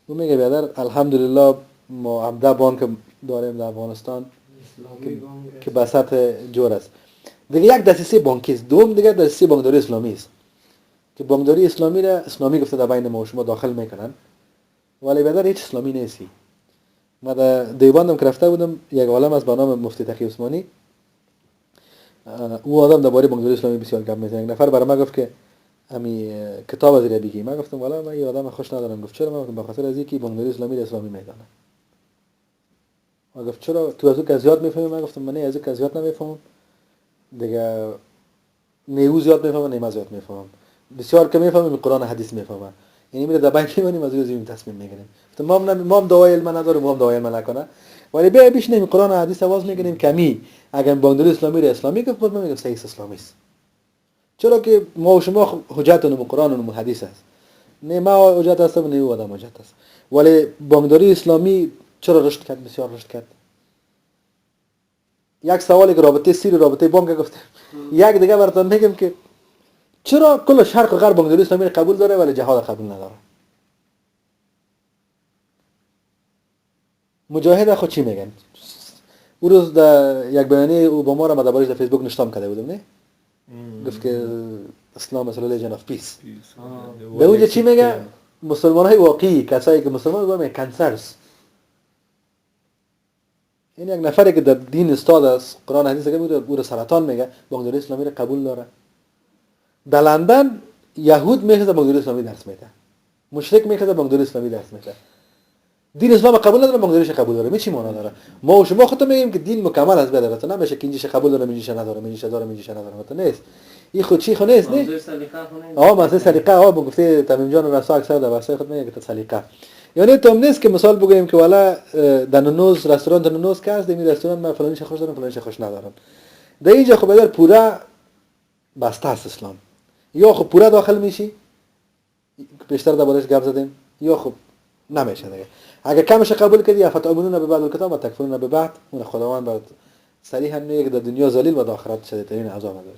و میگه بیادر الحمدلله ما 17 بانک داریم در افغانستان که به سطح جور است دیگه یک دسیسه بانکی است دوم دیگه دسیسه بانکداری اسلامی است که بانکداری اسلامی را اسلامی گفته در بین ما شما داخل میکنن ولی بیادر هیچ اسلامی نیستی ما در دیوبندم که رفته بودم یک عالم از به نام مفتی تقی عثمانی او آدم درباره بانکداری اسلامی بسیار گپ میزنه یک نفر برای ما گفت که امی کتاب از بگی من گفتم والا من یه آدم خوش ندارم گفت چرا من گفتم به خاطر از اینکه بانکداری اسلامی اسلامی میدانه ما گفت چرا تو از اون که زیاد میفهمی من گفتم من از اون که زیاد نمیفهمم دیگه نیو زیاد میفهمم نه زیاد میفهمم بسیار کم میفهمم قرآن حدیث میفهمم یعنی میره دبای میمونیم از روی تصمیم میگیریم گفتم ما هم دعای علم نداریم ما هم دعای علم نکنه ولی بیا بشینیم قرآن و حدیث آواز میگیریم کمی اگر بانکداری اسلامی را اسلامی گفت من میگم صحیح اسلامی است چرا که ما و شما حجتمون قرآن و حدیث است نه ما حجت هستم نه او آدم حجت است ولی بانکداری اسلامی چرا رشد کرد بسیار رشد کرد یک سوالی که رابطه سیر رابطه بانک گفته یک دیگه براتون میگم که چرا کل شرق و غرب بانکداری اسلامی قبول داره ولی جهاد قبول نداره مجاهد خود چی میگن اون روز در یک بیانیه اوباما را دربارش در فیسبوک نشتم کرده بودم نه گفت که اسلام is a religion of peace به اونجا چی میگه مسلمان های واقعی کسایی که مسلمان رو میگن کانسرز این یک نفری که در دین استاد است قرآن حدیث که میگه او سرطان میگه بانکداری اسلامی را قبول داره در لندن یهود میخواد بانکداری اسلامی درس میده مشرک میخواد بانکداری اسلامی درس میده دین اسلام قبول نداره بانکداریش قبول داره چی معنا داره ما و شما خودتون میگیم که دین مکمل است بداره نمیشه که اینجاش قبول داره اینجاش نداره اینجاش داره اینجاش نداره مثلا نیست این خود چی خو نیست نه مثلا سلیقه گفته تمیم جان رسول اکثر در واسه خود میگه که سلیقه یعنی تو نیست که مثال بگویم که والا در نونوز رستوران نونوز که است این رستوران من فلانیش خوش دارم فلانیش خوش ندارم در اینجا خب بدر پورا بسته است اسلام یا خب پورا داخل میشی بیشتر دربارش گپ زدیم یا خب نمیشه دیگه اگه کمش قبول کردی فتؤمنون به بعض الکتاب و تکفرون به بعض اون خداوند برات صریحا میگه که در دنیا ذلیل و در آخرت شدیدترین عذاب داره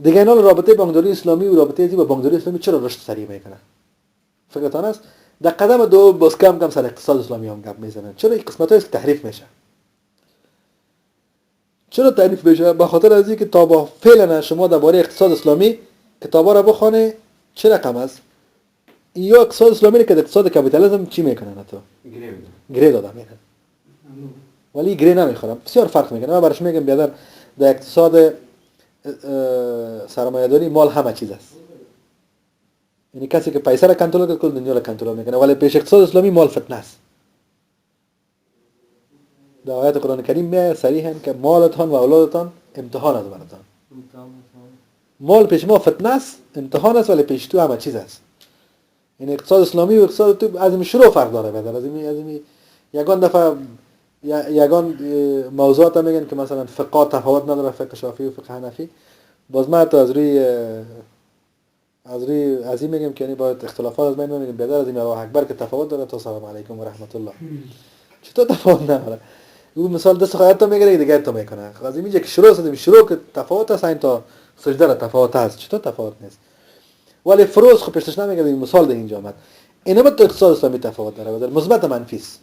دیگه اینا رابطه بانکداری اسلامی و رابطه با بانکداری اسلامی چرا رشد سریع میکنه فکرتان است در قدم دو باز کم سر اقتصاد اسلامی هم گپ میزنن چرا این قسمتایی است که تحریف میشه چرا تعریف میشه به خاطر از اینکه تا با فعلا شما درباره اقتصاد اسلامی کتابا را بخونه چه رقم است یا اقتصاد اسلامی که اقتصاد کپیتالیسم چی میکنن تو گری داده میکنن ولی گری نمیخورم بسیار فرق میکنه من برش میگم بیادر در اقتصاد سرمایه‌داری مال همه چیز است یعنی کسی که پیسه را کنترل کنه کل دنیا را کنترل میکنه ولی پیش اقتصاد اسلامی مال فتنه است در آیات قرآن کریم میگه صریحا که مالتان و اولادتان امتحان است براتان مال پیش ما فتنه است، امتحان است، ولی پیش تو همه چیز است. این اقتصاد اسلامی و اقتصاد تو از این شروع فرق داره بدر از این یگان دفعه یگان موضوعات میگن که مثلا فقه تفاوت نداره، فقه شافعی و فقه حنفی. باز من تو از این میگم که یعنی باید اختلافات از بین میگم بدر از این الله اکبر که تفاوت داره تا سلام علیکم و رحمت الله. چطور تفاوت نداره؟ او مثال دست خواهد تو میگیره دیگه تو میکنه. از این میگه که شروع که تفاوت است، این تا سجده تفاوت است. چطور تفاوت نیست؟ ولی فروز خب پیشش نمیگه این مثال ده اینجا آمد. اینا تو اقتصاد اسلامی تفاوت داره، بدل مثبت منفی است.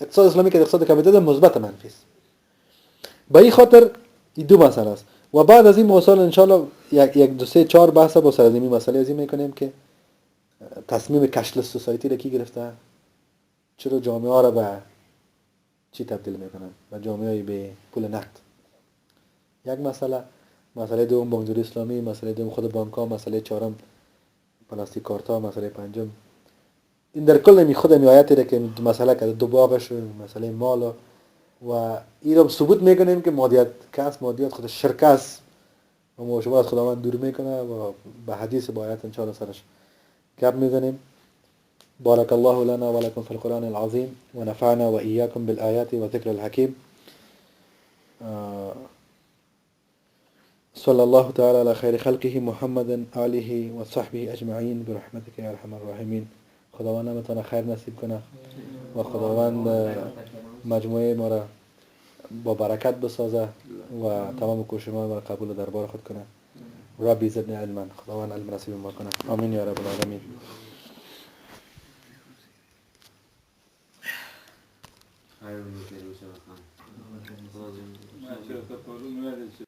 اقتصاد اسلامی که اقتصاد کاپیتالیسم مثبت منفی است. به این خاطر این دو مسئله است. و بعد از این موضوع ان شاء الله یک دو سه چهار بحث با سر از این مسئله از این میکنیم که تصمیم کشلس سوسایتی را کی گرفته؟ چرا جامعه ها را به چی تبدیل میکنن؟ به جامعه به پول نقد. یک مسئله دوم بانکداری اسلامی، مسئله دوم خود بانک ها، مسئله چهارم پلاستیک کارت ها، مسئله پنجم این در کل می خود میآیتی را که مسئله که دو بابش مسئله مال و این را ثبوت میکنیم که مادیات کس مادیات خود شرک است و ما شما از خداوند دور میکنه و به حدیث با آیات ان شاء الله سرش گپ میزنیم. بارك الله لنا ولكم في القرآن العظيم ونفعنا وإياكم بالآيات وذكر الحكيم. صلى الله تعالى على خير خلقه محمد آله وصحبه أجمعين برحمتك يا أرحم الراحمين. خداوند نمتان خیر نصیب کنه و خداوند مجموعه ما را با برکت بسازه و تمام کوشش ما را قبول دربار خود کنه. ربی زدنی علما، خداوند علم نصیب ما کنه. آمین یا رب العالمین. ما چرا تا پرون